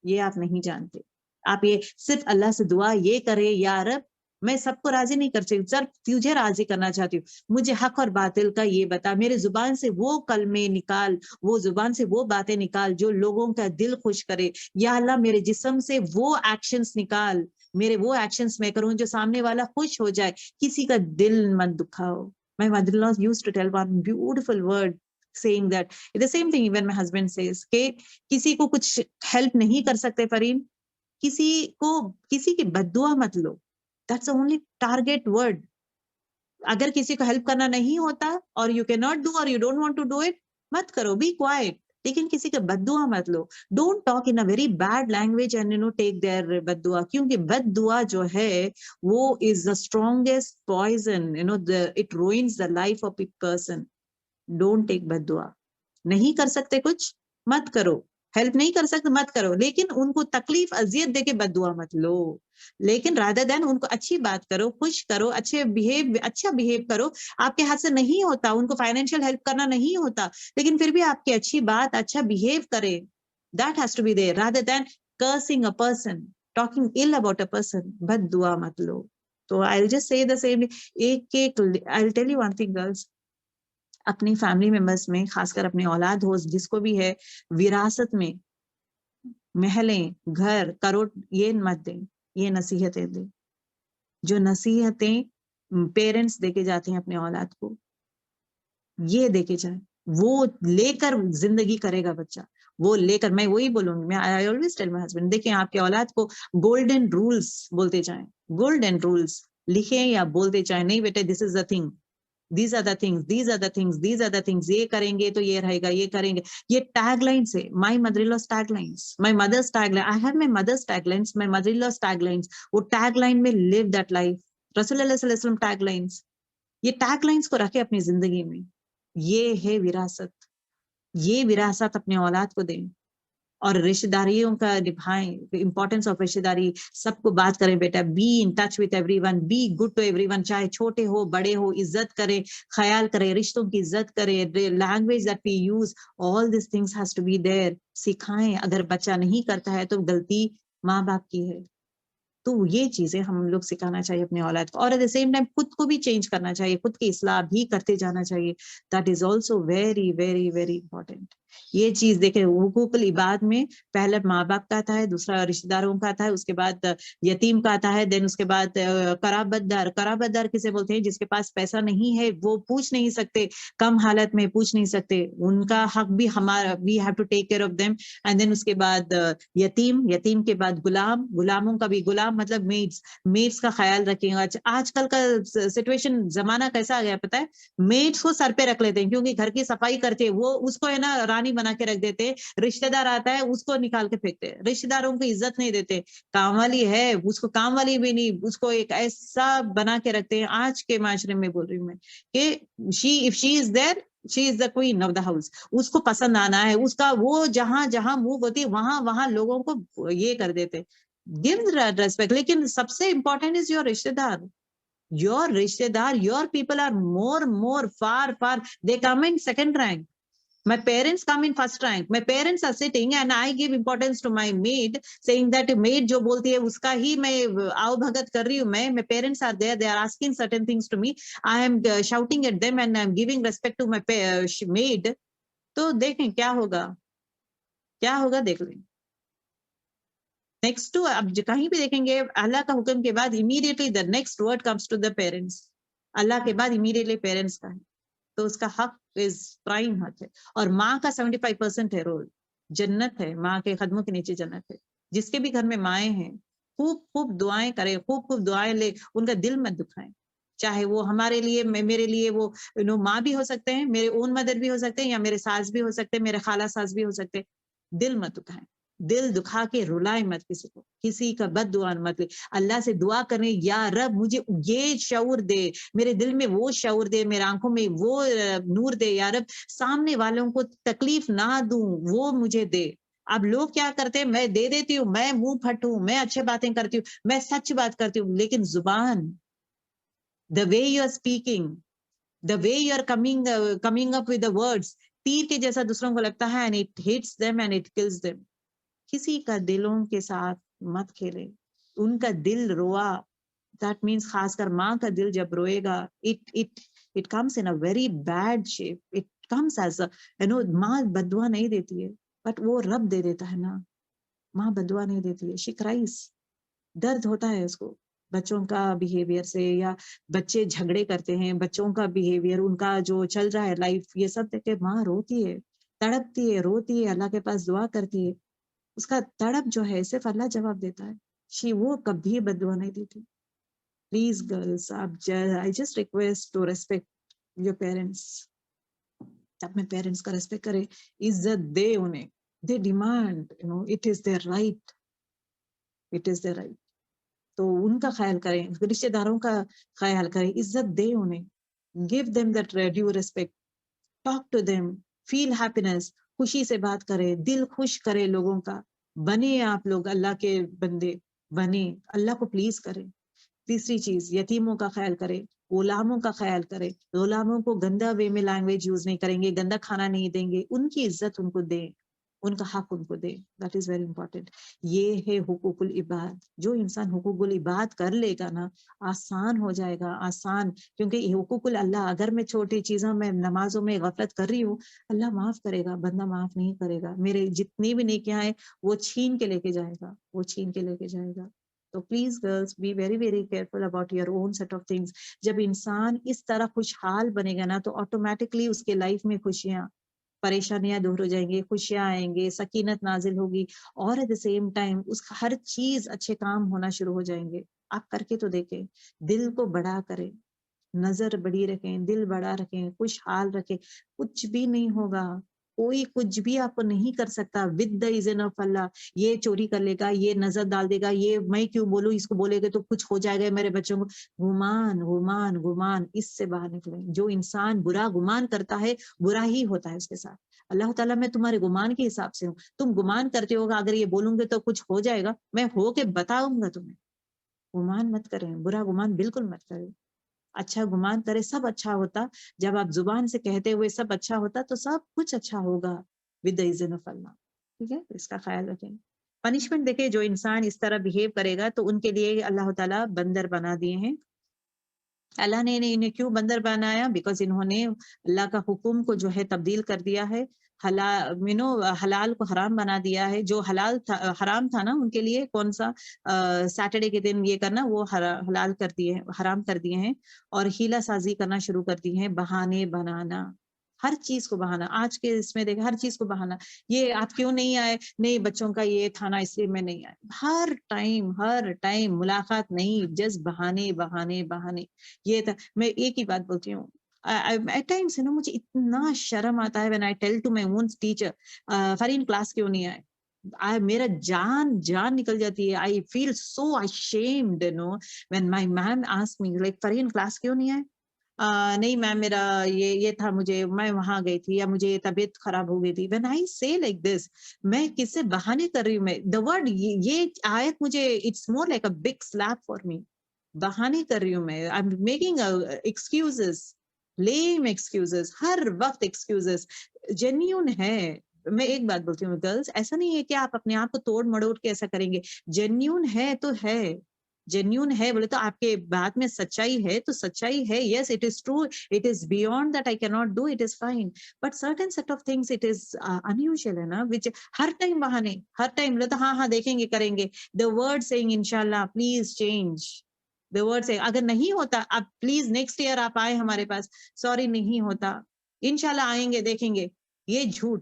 ये आप नहीं जानते। आप ये सिर्फ अल्लाह से दुआ ये करे, या रब मैं सबको राजी नहीं कर सकती, सिर्फ तुझे राजी करना चाहती हूँ, मुझे हक और बातिल का ये बता, मेरे जुबान से वो कलमे निकाल, वो जुबान से वो बातें निकाल जो लोगों का दिल खुश करे, या अल्लाह मेरे जिस्म से वो एक्शंस निकाल, मेरे वो एक्शंस मैं करूं जो सामने वाला खुश हो जाए, किसी का दिल मत दुखाओ। My mother-in-law used to tell one beautiful word saying that the same thing even my husband says कि किसी को कुछ हेल्प नहीं कर सकते फरीन, किसी की बद्दुआ मत लो, that's the only target word। अगर किसी को हेल्प करना नहीं होता और यू कैन नॉट डू और you don't want to do it, मत करो, बी क्वाइट, लेकिन किसी का बद्दुआ मत लो। Don't talk in a very bad language and take their बद्दुआ, क्योंकि बद्दुआ जो है वो is the strongest poison, it ruins the life of a person. Don't take बद्दुआ। नहीं कर सकते कुछ, मत करो, हेल्प नहीं कर सकते, मत करो, लेकिन उनको तकलीफ अजियत देके बद्दुआ मत लो। लेकिन रादर देन उनको अच्छी बात करो, खुश करो, अच्छा बिहेव करो। आपके हाथ से नहीं होता, उनको फाइनेंशियल हेल्प करना नहीं होता, लेकिन फिर भी आपकी अच्छी बात, अच्छा बिहेव करे, that has to be there, rather than cursing a person, talking ill about a person, बद्दुआ मत लो। तो I will just say the same, I will tell you one thing girls, अपनी फैमिली मेंबर्स में, खासकर अपने औलाद हो जिसको भी है, विरासत में महलें, घर, करोड़ ये मत दें, ये नसीहतें दें। जो नसीहतें पेरेंट्स देके जाते हैं अपने औलाद को, ये देके जाए, वो लेकर जिंदगी करेगा बच्चा, वो लेकर, मैं वही बोलूंगी, मैं I always tell my husband, देखिए आपके औलाद को गोल्डन रूल्स बोलते जाएं, गोल्डन रूल्स लिखे या बोलते जाएं, नहीं बेटे this is the thing, these are the things, these are the things, these are the things, ये करेंगे तो ये रहेगा, ये करेंगे, ये taglines है, my mother-in-law's taglines, my mother's tagline, I have my mother's taglines, my mother-in-law's taglines, वो tagline में live that life, रसूल अल्लाह सल्लल्लाहु अलैहि वसल्लम taglines, ये taglines को रखे अपनी जिंदगी में, ये है विरासत, ये विरासत अपने औलाद को दें और रिश्तेदारियों का निभाएं, इंपॉर्टेंस ऑफ रिश्तेदारी, सबको बात करें बेटा, be in touch with everyone, be good to everyone, चाहे छोटे हो बड़े हो, इज्जत करें, ख्याल करें, रिश्तों की इज्जत करें, language that we use, all this things has to be there, सिखाएं। अगर बच्चा नहीं करता है तो गलती माँ बाप की है, तो ये चीजें हम लोग सिखाना चाहिए अपने औलाद को, और एट द सेम टाइम खुद को भी चेंज करना चाहिए, खुद की इस्लाह भी करते जाना चाहिए, that is also very very very important. ये चीज देखें, हुकूकुल इबाद में पहले माँ बाप का आता है, दूसरा रिश्तेदारों का आता है, उसके बाद यतीम का आता है, देन उसके बाद कराबतदार। कराबतदार किसे बोलते हैं? जिसके पास पैसा नहीं है, वो पूछ नहीं सकते, कम हालत में पूछ नहीं सकते, उनका हक भी हमारा, we have to take care of them. And then उसके बाद यतीम, यतीम के बाद गुलाम, गुलामों का भी, गुलाम मतलब मेड्स, मेड्स का ख्याल रखेंगे। आजकल का सिचुएशन, जमाना कैसा आ गया पता है? मेड्स को सर पे रख लेते हैं, क्योंकि घर की सफाई करते हैं, वो उसको है ना रानी बना के रख देते हैं, रिश्तेदार आता है उसको निकाल के फेंकते हैं, रिश्तेदारों को इज्जत नहीं देते, काम वाली है उसको काम वाली भी नहीं, उसको एक ऐसा बना के रखते हैं। आज के माशरे में बोल रही हूँ मैं कि if she is there, she is the queen of the house, उसको पसंद आना है, उसका वो जहां जहां मूव होती है वहां वहां लोगों को ये कर देते, गिव रेस्पेक्ट। लेकिन सबसे इंपॉर्टेंट इज योर रिश्तेदार, your rishtedar, your people are more far, they come in second rank. My parents come in first rank. My parents are sitting and I give importance to my maid, saying that maid जो बोलती है उसका ही मैं आओ भगत कर रही हूँ मैं. My parents are there, they are asking certain things to me, I am shouting at them and I am giving respect to my maid. तो देखें क्या होगा, क्या होगा देख लें। नेक्स्ट टू, अब कहीं भी देखेंगे अल्लाह का हुक्म के बाद immediately the next word comes to the parents, अल्लाह के बाद इमीडिएटली पेरेंट्स का है, तो उसका हक इज प्राइम हक है। और माँ का 75% है रोल, जन्नत है, माँ के कदमों के नीचे जन्नत है। जिसके भी घर में माएँ हैं, खूब खूब दुआएं करें, खूब खूब दुआएं ले, उनका दिल मत दुखाएं, चाहे वो हमारे लिए, मेरे लिए वो माँ भी हो सकते हैं, मेरे ओन मदर भी हो सकते हैं, या मेरे सास भी हो सकते हैं, मेरे खाला सास भी हो सकते हैं। दिल मत दुखाएं, दिल दुखा के रुलाए मत किसी को, किसी का बद दुआ मत ले। अल्लाह से दुआ करें, या रब मुझे ये शऊर दे, मेरे दिल में वो शऊर दे, मेरे आंखों में वो नूर दे, या रब सामने वालों को तकलीफ ना दूं, वो मुझे दे। अब लोग क्या करते हैं, मैं दे देती हूँ, मैं मुंह फट हूँ, मैं अच्छी बातें करती हूँ, मैं सच बात करती हूँ, लेकिन जुबान, the way you are speaking, the way you are coming up with the words, तीर के जैसा दूसरों को लगता है, and it hits them and it kills them. किसी का दिलों के साथ मत खेले, उनका दिल रोआ, दैट मीन्स खासकर माँ का दिल जब रोएगा, it comes in a very bad shape, it comes as a, माँ बदुआ नहीं देती है, बट वो रब दे देता है ना, माँ बदुआ नहीं देती है, शी क्राइज, दर्द होता है उसको बच्चों का बिहेवियर से, या बच्चे झगड़े करते हैं, बच्चों का बिहेवियर, उनका जो चल रहा है लाइफ, ये सब देख के माँ रोती है, तड़पती है, रोती है, अल्लाह के पास दुआ करती है। उसका तड़प जो है सिर्फ अल्लाह जवाब देता है, वो कभी बददुआ नहीं देती। प्लीज गर्ल्स, आप I just request to respect your parents, अपने पेरेंट्स का रेस्पेक्ट करें, इज्जत दे उन्हें, they demand, it is their right, it is their right. तो उनका ख्याल करें, रिश्तेदारों का ख्याल करें, इज्जत दे उन्हें, give them that due respect, talk to them, feel happiness, खुशी से बात करें, दिल खुश करें लोगों का, बने आप लोग अल्लाह के बंदे, बने, अल्लाह को प्लीज करें। तीसरी चीज, यतीमों का ख्याल करें, गुलामों का ख्याल करें, गुलामों को गंदा वे में लैंग्वेज यूज नहीं करेंगे, गंदा खाना नहीं देंगे, उनकी इज्जत उनको दें, उनका हक उनको दें, दैट इज वेरी इंपॉर्टेंट। ये है हुकूकुल इबाद, जो इंसान हुकूकुल इबाद कर लेगा ना, आसान हो जाएगा, आसान, क्योंकि हुकूकुल अल्लाह, अगर मैं छोटी चीजों में, नमाजों में गफलत कर रही हूँ, अल्लाह माफ करेगा, बंदा माफ नहीं करेगा, मेरे जितनी भी नेकियां हैं वो छीन के लेके जाएगा, वो छीन के लेके जाएगा। तो please girls, B very very careful about your own set of things. जब इंसान इस तरह खुशहाल बनेगा ना, तो ऑटोमेटिकली उसके लाइफ में खुशियां, परेशानियां दूर हो जाएंगी, खुशियां आएंगे, सकीनत नाजिल होगी, और एट द सेम टाइम उसका हर चीज अच्छे काम होना शुरू हो जाएंगे। आप करके तो देखें, दिल को बड़ा करें, नजर बड़ी रखें, दिल बड़ा रखें, खुशहाल रखें, कुछ भी नहीं होगा। कोई कुछ भी आपको नहीं कर सकता। विद द इज़न ऑफ अल्लाह। ये चोरी कर लेगा, ये नजर डाल देगा, ये मैं क्यों बोलूं, इसको बोलेगे तो कुछ हो जाएगा मेरे बच्चों को। गुमान गुमान गुमान, इससे बाहर निकले। जो इंसान बुरा गुमान करता है, बुरा ही होता है उसके साथ। अल्लाह ताला, मैं तुम्हारे गुमान के हिसाब से हूँ। तुम गुमान करते होगा, अगर ये बोलूंगे तो कुछ हो जाएगा, मैं हो के बताऊंगा तुम्हें। गुमान मत करें, बुरा गुमान बिल्कुल मत करें। अच्छा गुमान करे, सब अच्छा होता। जब आप जुबान से कहते हुए सब अच्छा होता, तो सब कुछ अच्छा होगा विद द इज़्न ऑफ अल्लाह। ठीक है, तो इसका ख्याल रखें। पनिशमेंट देखिए, जो इंसान इस तरह बिहेव करेगा तो उनके लिए अल्लाह ताला बंदर बना दिए हैं। अल्लाह ने इन्हें क्यों बंदर बनाया? बिकॉज़ इन्होंने अल्लाह का हुक्म को जो है तब्दील कर दिया है। हला हलाल को हराम बना दिया है। जो हलाल था, हराम था ना उनके लिए, कौन-सा सैटरडे के दिन ये करना, वो हलाल कर दिए हैं, हराम कर दिए हैं। और हीला-साज़ी करना शुरू कर दी हैं, बहाने बनाना। हर चीज़ को बहाना। आज के इसमें देखिए, हर चीज़ को बहाना। ये आप क्यों नहीं आए? नहीं, बच्चों का ये था ना, इसलिए मैं नहीं आया। हर टाइम मुलाकात नहीं, जस्ट बहाने, बहाने, बहाने। ये था। मैं एक ही बात बोलती हूँ, एट टाइम्स मुझे इतना शर्म आता है when I tell to my own teacher, Fareen class क्यों नहीं आए? मेरा जान जान निकल जाती है। I feel so ashamed when my ma'am ask me like, Fareen class क्यों नहीं आए? नहीं मैम, मेरा ये था, मुझे मैं वहां गई थी, या मुझे तबीयत खराब हो गई थी। व्हेन आई से लाइक दिस, मैं किससे बहाने कर रही हूँ? मैं द वर्ड, ये आयत मुझे, it's more like a big slap for me. बहाने कर रही हूँ मैं। I am making excuses, lame excuses, हर वक्त एक्सक्यूजेस। जेन्यून है। मैं एक बात बोलती हूँ गर्ल्स, ऐसा नहीं है कि आप अपने आप को तोड़ मड़ोड़ के ऐसा करेंगे। जेन्यून है तो है। जेन्यून है बोले तो आपके बात में सच्चाई है तो सच्चाई है। Yes, it is true. It is beyond that I can not do, it is fine. But certain set of things it is unusual है ना, विच हर टाइम बहाने, हर टाइम बोले तो हाँ हाँ देखेंगे करेंगे। द वर्ड सेइंग इंशाल्लाह प्लीज चेंज। द वर्ड से अगर नहीं होता, आप प्लीज नेक्स्ट ईयर आप आए हमारे पास। सॉरी नहीं होता, इंशाल्लाह आएंगे देखेंगे। ये झूठ।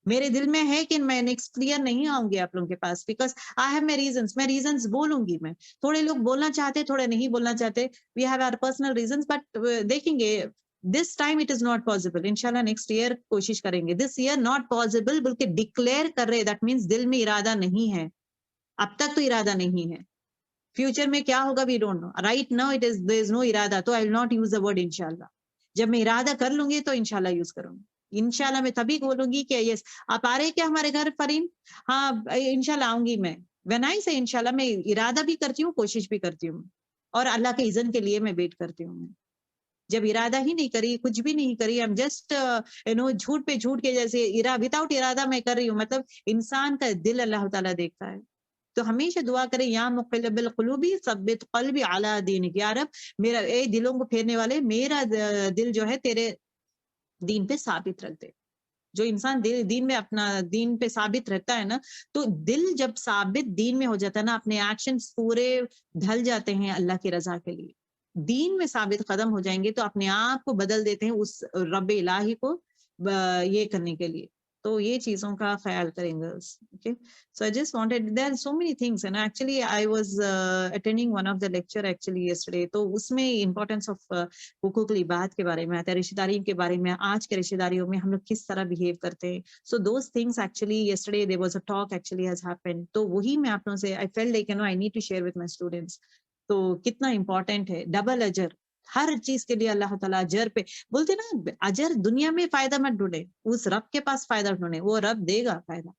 मेरे दिल में है कि मैं नेक्स्ट ईयर नहीं आऊंगी आप लोगों के पास, because I have my reasons. मैं रीजंस बोलूंगी मैं। थोड़े लोग बोलना चाहते, थोड़े नहीं बोलना चाहते। We have our personal reasons, but देखेंगे। This time it is not possible. इंशाल्लाह नेक्स्ट ईयर कोशिश करेंगे। दिस ईयर नॉट पॉसिबल बोल के डिक्लेयर कर रहे, दैट मीन्स दिल में इरादा नहीं है। अब तक तो इरादा नहीं है। फ्यूचर में क्या होगा we don't know. Right now it is, there is no इरादा, तो I will not use the word इंशाल्लाह। जब मैं इरादा कर लूंगी तो इंशाल्लाह यूज करूंगी। इंशाल्लाह मैं तभी बोलूंगी कि यस, आप आ रहे क्या हमारे घर फरीन? हाँ इंशाल्लाह आऊंगी मैं। व्हेन आई से इंशाल्लाह, मैं इरादा भी करती हूँ, कोशिश भी करती हूँ। और अल्लाह के इज़्न के लिए मैं वेट करती हूँ मैं। जब इरादा ही नहीं करी, कुछ भी नहीं करी, आई एम जस्ट झूठ पे झूठ के जैसे, विदाउट इरादा मैं कर रही हूँ, मतलब इंसान का दिल अल्लाह ताला देखता है। तो हमेशा दुआ करें, या मुक़ल्लिबल क़ुलूबी सब्बित क़ल्बी अला दीनिक। या रब, मेरा ए दिलों को फेरने वाले, मेरा दिल जो है तेरे दीन पे साबित रख दे। जो इंसान दिल दीन में अपना दीन पे साबित रहता है ना, तो दिल जब साबित दीन में हो जाता है ना, अपने एक्शंस पूरे ढल जाते हैं अल्लाह की रज़ा के लिए। दीन में साबित कदम हो जाएँगे तो अपने आप को बदल देते हैं उस रब इलाही को ये करने के लिए। तो ये चीज़ों का ख़्याल करें girls, okay? So I just wanted, there are so many things, and actually I was attending one of the lecture actually yesterday, तो उसमें importance of हुकूकुल इबाद के बारे में आता है, रिश्तेदारी के बारे में, आज के रिश्तेदारियों में हम लोग किस तरह बिहेव करते हैं। So those things actually yesterday there was a talk actually has happened, तो वही मैं आप लोगों से, I felt like I need to share with my students। तो कितना इम्पोर्टेंट है डबल अजर। हर चीज के लिए अल्लाह ताला अजर पे बोलते ना, अजर दुनिया में फायदा मत ढूंढे, उस रब के पास फायदा ढूंढे, वो रब देगा फायदा।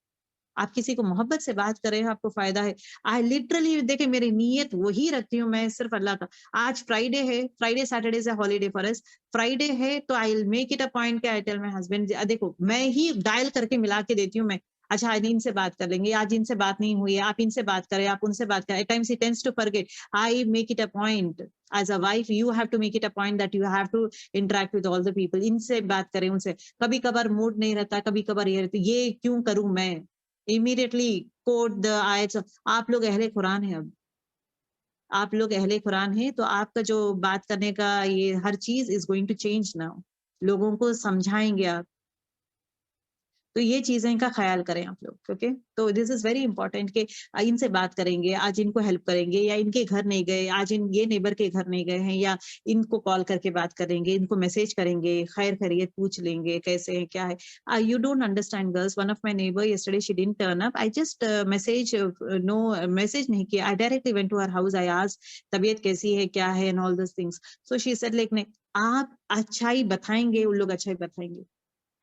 आप किसी को मोहब्बत से बात कर रहे हैं, आपको फायदा है। आई लिटरली देखिए, मेरी नीयत वही रखती हूँ मैं, सिर्फ अल्लाह का। आज फ्राइडे है, फ्राइडे सैटरडे से हॉलीडे फॉर अस। फ्राइडे है तो I will make it a point कि आई टेल माय हस्बैंड, देखो मैं ही डायल करके मिला के देती हूँ मैं। अच्छा आज इनसे बात कर लेंगे, आज इनसे बात नहीं हुई है, आप इनसे बात करें, आप उनसे बात करें। At times he tends to forget. I make it a point as a wife, you have to make it a point that you have to interact with all the people. इनसे बात करें, उनसे। कभी कभार मूड नहीं रहता, कभी कभार ये रहता, ये क्यों करूं मैं? इमीडिएटली कोट द आयत। आप लोग अहले कुरान है, अब आप लोग अहले कुरान है, तो आपका जो बात करने का ये हर चीज is going to change now. लोगों को समझाएंगे आप। तो ये चीजें का ख्याल करें आप लोग, ओके? तो दिस इज वेरी इंपॉर्टेंट कि इनसे बात करेंगे, आज इनको हेल्प करेंगे, या इनके घर नहीं गए, आज इन ये नेबर के घर नहीं गए हैं, या इनको कॉल करके बात करेंगे, इनको मैसेज करेंगे, खैर खैरियत पूछ लेंगे, कैसे हैं, क्या है। You don't understand, girls. One of my neighbor yesterday, she didn't turn up. I just no message नहीं किया. I directly went to her house. I asked तबीयत कैसी है, क्या है, and all those things. So she said like नहीं, आप अच्छाई बताएंगे, उन लोग अच्छाई बताएंगे।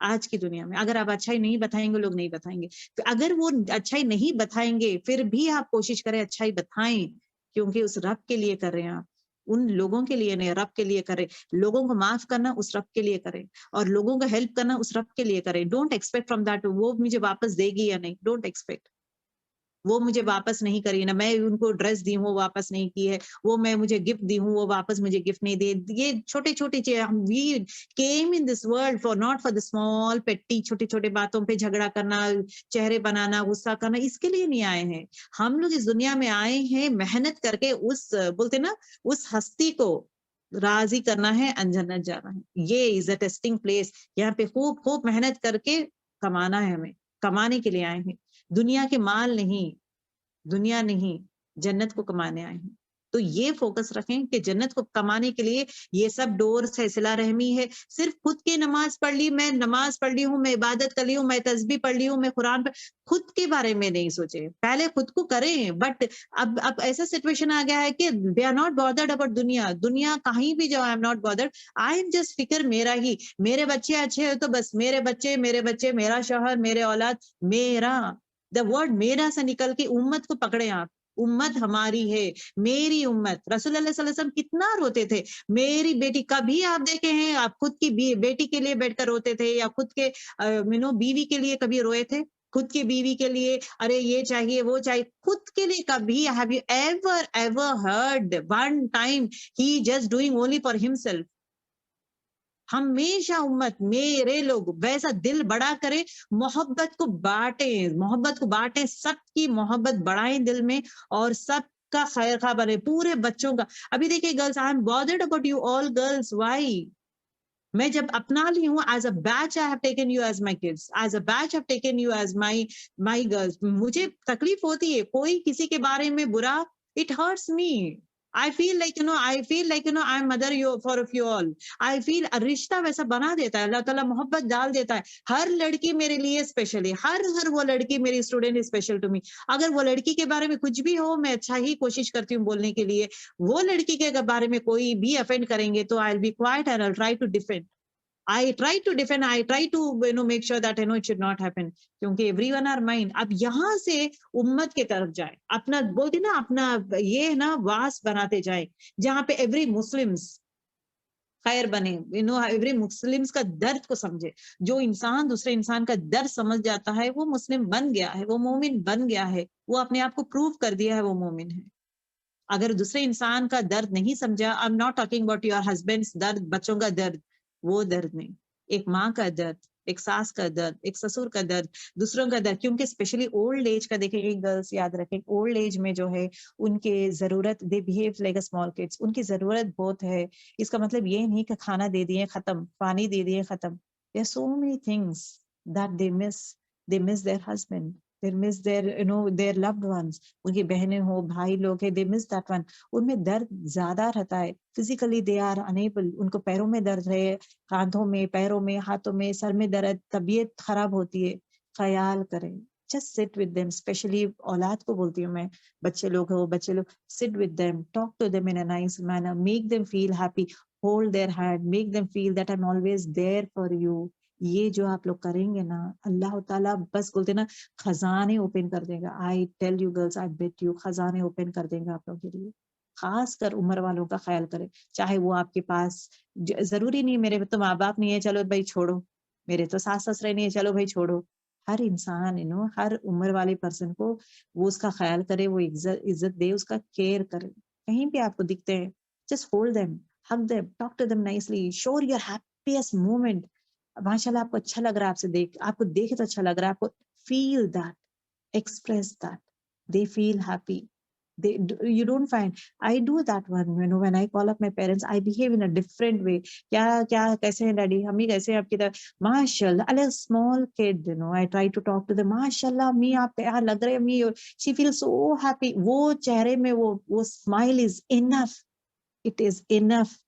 आज की दुनिया में अगर आप अच्छाई नहीं बताएंगे, लोग नहीं बताएंगे। तो अगर वो अच्छाई नहीं बताएंगे, फिर भी आप कोशिश करें अच्छाई बताएं, क्योंकि उस रब के लिए कर रहे हैं आप, उन लोगों के लिए नहीं, रब के लिए करें। लोगों को माफ करना उस रब के लिए करें, और लोगों को हेल्प करना उस रब के लिए करें। डोंट एक्सपेक्ट फ्रॉम दैट वो मुझे वापस देगी या नहीं, डोंट एक्सपेक्ट। वो मुझे वापस नहीं करी ना, मैं उनको ड्रेस दी हूँ, वो वापस नहीं की है, वो मैं मुझे गिफ्ट दी हूँ, वो वापस मुझे गिफ्ट नहीं दे। ये छोटे छोटे we came in this world for not for the small petty, छोटे छोटे बातों पे झगड़ा करना, चेहरे बनाना, गुस्सा करना, इसके लिए नहीं आए हैं। हम लोग इस दुनिया में आए हैं मेहनत करके, उस बोलते ना, उस हस्ती को राजी करना है, जन्नत जाना है। ये इज अ टेस्टिंग प्लेस। यहाँ पे खूब खूब मेहनत करके कमाना है, हमें कमाने के लिए आए हैं। दुनिया के माल नहीं, दुनिया नहीं, जन्नत को कमाने आए हैं। तो ये फोकस रखें कि जन्नत को कमाने के लिए ये सब डोर्स है, सिला रहमी है। सिर्फ खुद की नमाज पढ़ ली, मैं नमाज पढ़ ली हूँ, मैं इबादत कर ली हूँ, मैं तस्बीह पढ़ ली हूँ, मैं कुरान पर, खुद के बारे में नहीं सोचे। पहले खुद को करें, बट अब ऐसा सिचुएशन आ गया है कि they are not bothered about दुनिया। दुनिया कहीं भी जाओ, I am not bothered, I am just फिक्र मेरा ही। मेरे बच्चे अच्छे है तो बस मेरे बच्चे, मेरे बच्चे, मेरा शौहर, मेरे औलाद, मेरा। द वर्ड मेरा से निकल के उम्मत को पकड़े आप। उम्मत हमारी है, मेरी उम्मत। रसूल अल्लाह सल्लल्लाहु अलैहि वसल्लम कितना रोते थे, मेरी बेटी। कभी आप देखे हैं आप खुद की बेटी के लिए बैठकर रोते थे, या खुद के बीवी के लिए कभी रोए थे? खुद की बीवी के लिए, अरे ये चाहिए, वो चाहिए, खुद के लिए कभी have you ever ever heard one time he just doing only for himself? हमेशा उम्मत, मेरे लोग, वैसा दिल बड़ा करे, मोहब्बत को बांटे, मोहब्बत को बांटे, सबकी मोहब्बत बढ़ाएं दिल में, और सबका खैर खा बने, पूरे बच्चों का। अभी देखिए girls, I am bothered about you all girls. Why? मैं जब अपना ली हूँ, as a batch I have taken you as my kids, as a batch I have taken you as my girls. मुझे तकलीफ होती है, कोई किसी के बारे में बुरा, it hurts me. I feel like, I'm mother you for of you all. I feel रिश्ता वैसा बना देता है, अल्लाह ताला मोहब्बत डाल देता है। हर लड़की मेरे लिए स्पेशल है, हर वो लड़की मेरी स्टूडेंट स्पेशल टू मी। अगर वो लड़की के बारे में कुछ भी हो, मैं अच्छा ही कोशिश करती हूँ बोलने के लिए। वो लड़की के बारे में कोई भी अफेंड करेंगे तो I will be quiet and I will try to defend. I try to defend, I try to make sure that it should not happen, क्योंकि everyone are mine। अब यहाँ से उम्मत के तरफ जाए, अपना बोलते ना, अपना ये है ना, वास बनाते जाए, जहाँ पे एवरी मुस्लिम्स खैर बने, एवरी मुस्लिम्स का दर्द को समझे। जो इंसान दूसरे इंसान का दर्द समझ जाता है, वो मुस्लिम बन गया है, वो मोमिन बन गया है, वो अपने आप को प्रूव कर दिया है, वो मोमिन है। अगर दूसरे इंसान का दर्द नहीं समझा, I am not talking about your husbands दर्द, बच्चों का दर्द, वो दर्द नहीं। एक माँ का दर्द, एक सास का दर्द, एक ससुर का दर्द, दूसरों का दर्द, क्योंकि स्पेशली ओल्ड एज का देखें, एक गर्ल्स याद रखें, ओल्ड एज में जो है, उनके जरूरत, they behave like a small kids, उनकी जरूरत बहुत है। इसका मतलब ये नहीं कि खाना दे दिए खत्म, पानी दे दिए खत्म। There so many things that they miss their husband, they miss their their loved ones। उनकी बहनें हो, भाई लोग हैं, they miss that one। उनमें दर्द ज्यादा रहता है, फिजिकली दे आर अनेबल, उनको पैरों में दर्द है, कांधों में, पैरों में, हाथों में, सर में दर्द, तबीयत खराब होती है। ख्याल करें, just sit with them, especially औलाद को बोलती हूँ मैं, बच्चे लोग हो, बच्चे लोग, sit with them, talk to them in a nice manner, make them feel happy, hold their hand, make them feel that I'm always there for you। ये जो आप लोग करेंगे ना, अल्लाह ताला बस बोलते ना, खजाने ओपन कर देगा। I tell you girls, I bet you, खजाने ओपन कर देगा आप लोगों के लिए। खास कर उम्र वालों का ख्याल करें, चाहे वो आपके पास, जरूरी नहीं मेरे तो माँ बाप नहीं है, चलो भाई छोड़ो, मेरे तो सास ससुरे नहीं है, चलो भाई छोड़ो। हर इंसान हर उम्र वाले पर्सन को वो उसका ख्याल करे, वो इज्जत दे, उसका केयर करे। कहीं भी आपको दिखते हैं, just hold them, hug them, talk to them nicely, show your happiest moment. माशाल्लाह आपको अच्छा लग रहा है, आपको देखे तो अच्छा लग रहा है, आपको feel that, express that, they feel happy। You don't find. I do that one, when I call up my parents, I behave in a different way. क्या कैसे हैं डैडी, अम्मी कैसे हैं आपकी तरफ, माशाल्लाह, like a small kid, I try to talk to them, माशाल्लाह अम्मी आप यहाँ लग रहे हैं अम्मी, she feels so happy. वो चेहरे में वो smile is enough. It is enough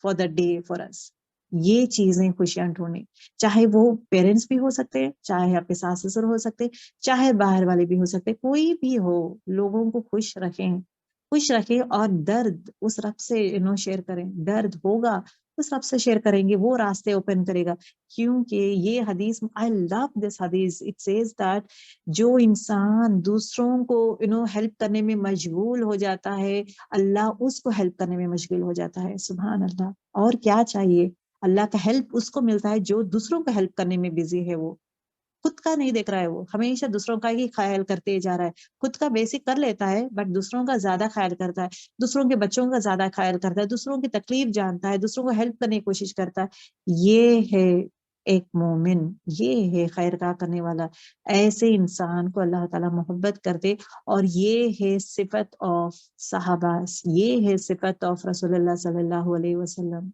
for the day for us. ये चीजें खुशियां ढूंढने, चाहे वो पेरेंट्स भी हो सकते हैं, चाहे आपके सास ससुर हो सकते हैं, चाहे बाहर वाले भी हो सकते हैं, कोई भी हो, लोगों को खुश रखें और दर्द उस रब से शेयर करें। दर्द होगा उस रब से शेयर करेंगे, वो रास्ते ओपन करेगा। क्योंकि ये हदीस, आई लव दिस हदीस, इट सेज दैट जो इंसान दूसरों को हेल्प करने में मशगूल हो जाता है, अल्लाह उसको हेल्प करने में मशगूल हो जाता है। सुभान अल्लाह। और क्या चाहिए, अल्लाह का हेल्प उसको मिलता है जो दूसरों को हेल्प करने में बिजी है। वो खुद का नहीं देख रहा है, वो हमेशा दूसरों का ही ख्याल करते जा रहा है। खुद का बेसिक कर लेता है, बट दूसरों का ज्यादा ख्याल करता है, दूसरों के बच्चों का ज्यादा ख्याल करता है, दूसरों की तकलीफ जानता है, दूसरों को हेल्प करने की कोशिश करता है। ये है एक मोमिन, ये है खैर का करने वाला। ऐसे इंसान को अल्लाह ताला मोहब्बत करते। और ये है सिफत ऑफ सहाबास, ये है सिफत ऑफ रसूलुल्लाह सल्लल्लाहु अलैहि वसल्लम।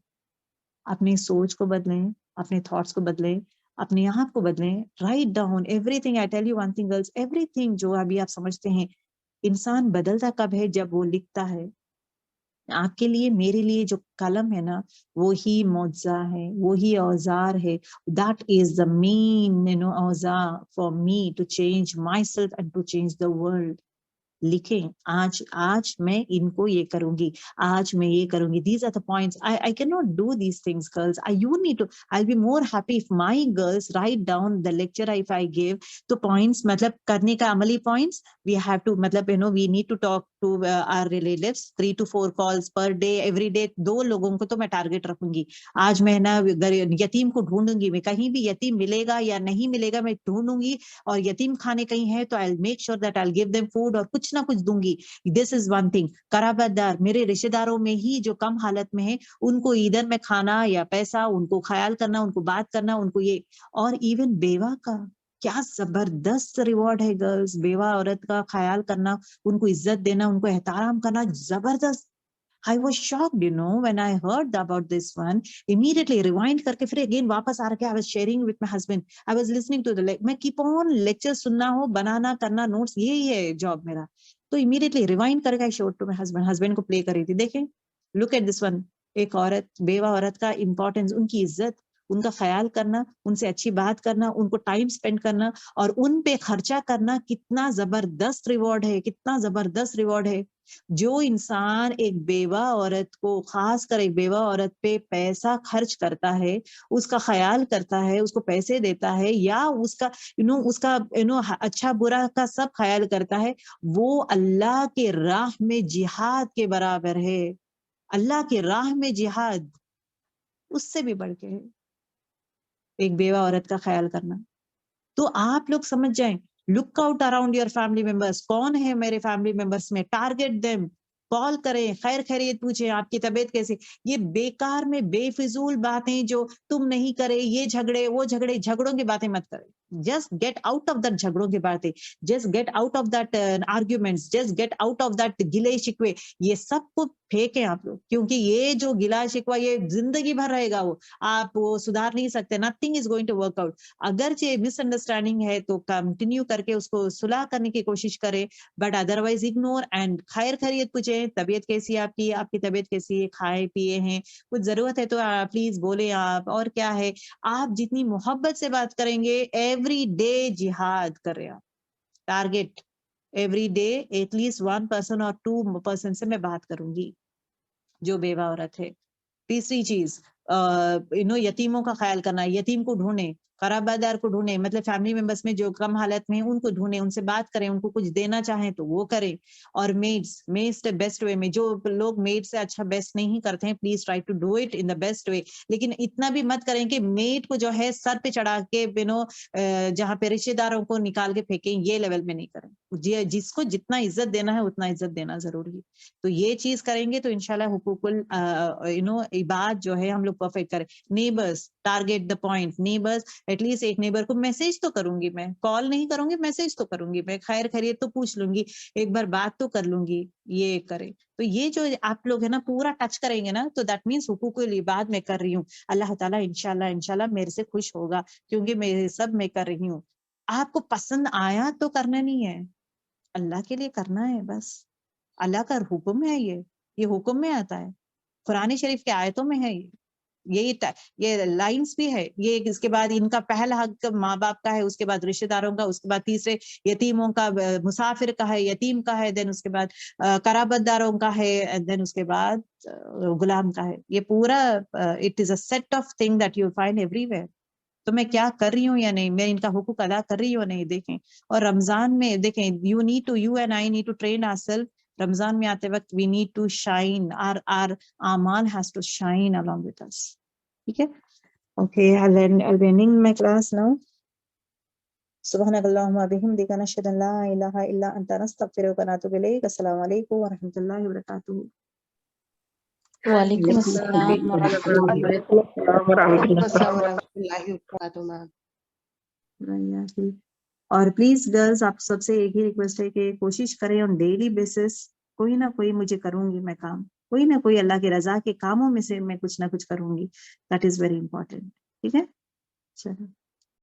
अपनी सोच को बदलें, अपने थॉट्स को बदलें, अपने आप को बदलें। Write down everything. I tell you one thing girls, everything जो अभी आप समझते हैं, इंसान बदलता कब है, जब वो लिखता है। आपके लिए मेरे लिए जो कलम है ना, वो ही मौजा है, वो ही औजार है। दैट इज द मेन औजार for me to change myself and to change the world. लिखें, आज मैं इनको ये करूंगी, आज मैं ये करूंगी। These are the points. I cannot do these things, girls. You need to. I'll be more happy if my girls write down the lecture if I give. तो points मतलब करने का अमली points. We have to मतलब we need to talk to our relatives 3 to 4 calls per day every day. 2 लोगों को तो मैं टारगेट रखूंगी। आज मैं ना यतीम को ढूंढूंगी, मैं कहीं भी यतीम मिलेगा या नहीं मिलेगा मैं ढूंढूंगी। और यतीम खाने कहीं है तो I'll make sure that I'll give them food और कुछ ना कुछ दूंगी। This is one thing. कराबादार, मेरे रिश्तेदारों में ही जो कम हालत में है, उनको इधर में खाना या पैसा, उनको ख्याल करना, उनको बात करना, उनको ये। और इवन बेवा का क्या जबरदस्त रिवॉर्ड है गर्ल्स। बेवा औरत का ख्याल करना, उनको इज्जत देना, उनको एहतराम करना, जबरदस्त। I was shocked, when I heard about this one. Immediately rewind करके फिर again वापस आ रहा, I was sharing with my husband. I was listening to the मैं keep on lecture सुनना हो, बनाना करना notes, यही है job मेरा। तो immediately rewind करके I showed to my husband. husband को play करी थी। देखें, look at this one. एक औरत, बेवा औरत का importance, उनकी इज्जत, उनका ख्याल करना, उनसे अच्छी बात करना, उनको टाइम स्पेंड करना और उन पे खर्चा करना, कितना जबरदस्त रिवॉर्ड है, कितना जबरदस्त रिवॉर्ड है। जो इंसान एक बेवा औरत को, खास कर एक बेवा औरत पे पैसा खर्च करता है, उसका ख्याल करता है, उसको पैसे देता है, या उसका उसका अच्छा बुरा का सब ख्याल करता है, वो अल्लाह के राह में जिहाद के बराबर है। अल्लाह के राह में जिहाद उससे भी बढ़ के है एक बेवा औरत का ख्याल करना। तो आप लोग समझ जाएं, look out around your family members. कौन है मेरे फैमिली मेंबर्स में, टारगेट देम, कॉल करें, खैर खैरियत पूछें, आपकी तबीयत कैसी। ये बेकार में बेफिजूल बातें जो तुम नहीं करे, ये झगड़े वो झगड़े, झगड़ों की बातें मत करें। Just get out of that झगड़ों की बातें, just get out of that arguments, just get out of that गिले शिकवे। ये सब को फेंकें आप लोग, क्योंकि ये जो गिला शिकवा ये जिंदगी भर रहेगा। वो आप वो सुधार नहीं सकते। Nothing is going to work out. अगर ये मिसअंडरस्टैंडिंग है तो कंटिन्यू करके उसको सुलह करने की कोशिश करें, बट अदरवाइज इग्नोर एंड खैर खैरियत पूछे, तबीयत कैसी है आपकी, आपकी तबीयत कैसी है, खाए पिए हैं, कुछ जरूरत है तो प्लीज बोले आप। और क्या है, आप जितनी मोहब्बत से बात करेंगे, एवरी डे जिहाद कर रहे हैं आप। Target every day at least 1 person और 2 पर्सन से मैं बात करूंगी जो बेवा औरत है। तीसरी चीज, यतीमों का ख्याल करना, यतीम को ढूंढे, कराबादार को ढूंढे, मतलब फैमिली मेंबर्स में जो कम हालत में है उनको ढूंढे, उनसे बात करें, उनको कुछ देना चाहें तो वो करें। और मेड्स बेस्ट वे में, जो लोग मेड से अच्छा बेस्ट नहीं करते हैं, please try to do it in the best way. लेकिन इतना भी मत करें कि मेड को जो है सर पे चढ़ा के जहाँ पे रिश्तेदारों को निकाल के फेंकें, ये लेवल में नहीं करें। जिसको जितना इज्जत देना है उतना इज्जत देना जरूरी है। तो ये चीज करेंगे तो इंशाल्लाह हुकूकुल इबाद जो है हम लोग परफेक्ट करें। Neighbours, target the point. Neighbours at least एक नेबर को मैसेज तो करूंगी, मैं कॉल नहीं करूंगी, मैसेज तो करूंगी, मैं खैर खैरियत तो पूछ लूंगी, एक बार बात तो कर लूंगी, ये करे। तो ये जो आप लोग है ना पूरा टच करेंगे ना, तो दैट मीन्स हुकूकुल इबाद मैं कर रही हूँ, अल्लाह ताला इंशाल्लाह इंशाल्लाह मेरे से खुश होगा, क्योंकि मेरे सब मैं कर रही हूँ। आपको पसंद आया तो करना नहीं है, अल्लाह के लिए करना है बस। अल्लाह का हुक्म है, ये हुक्म में आता है, कुरान शरीफ के आयतों में है ये लाइंस भी है। ये इसके बाद इनका पहला हक माँ बाप का है, उसके बाद रिश्तेदारों का, उसके बाद तीसरे यतीमों का, मुसाफिर का है, यतीम का है, देन उसके बाद कराबतदारों का है, एंड देन उसके बाद गुलाम का है। ये पूरा it is a set of thing that you find everywhere. तो मैं क्या कर रही हूँ या नहीं, मैं इनका हुकूक अदा कर रही हूँ नहीं, देखें। और रमजान में देखें, you and I need to train ourself. Ramzan में आते वक्त we need to shine, our आमान has to shine along with us, ठीक है। Okay, I'll be ending my class now. सुब्हानकल्लाहुम्मा बिहम्दिका नशहदु अन ला इलाहा इल्ला अंता नस्तगफिरुका व नतूबु इलैक। अस्सलामु अलैकुम व रहमतुल्लाहि व बरकातुहू। वालेकुम अस्सलाम व रहमतुल्लाहि वबरकातुहू। और प्लीज गर्ल्स, आप सबसे एक ही रिक्वेस्ट है कि कोशिश करें ऑन डेली बेसिस, कोई ना कोई मुझे करूंगी मैं काम, कोई ना कोई अल्लाह की रजा के कामों में से मैं कुछ ना कुछ करूंगी। दैट इज वेरी इंपॉर्टेंट, ठीक है। चलो।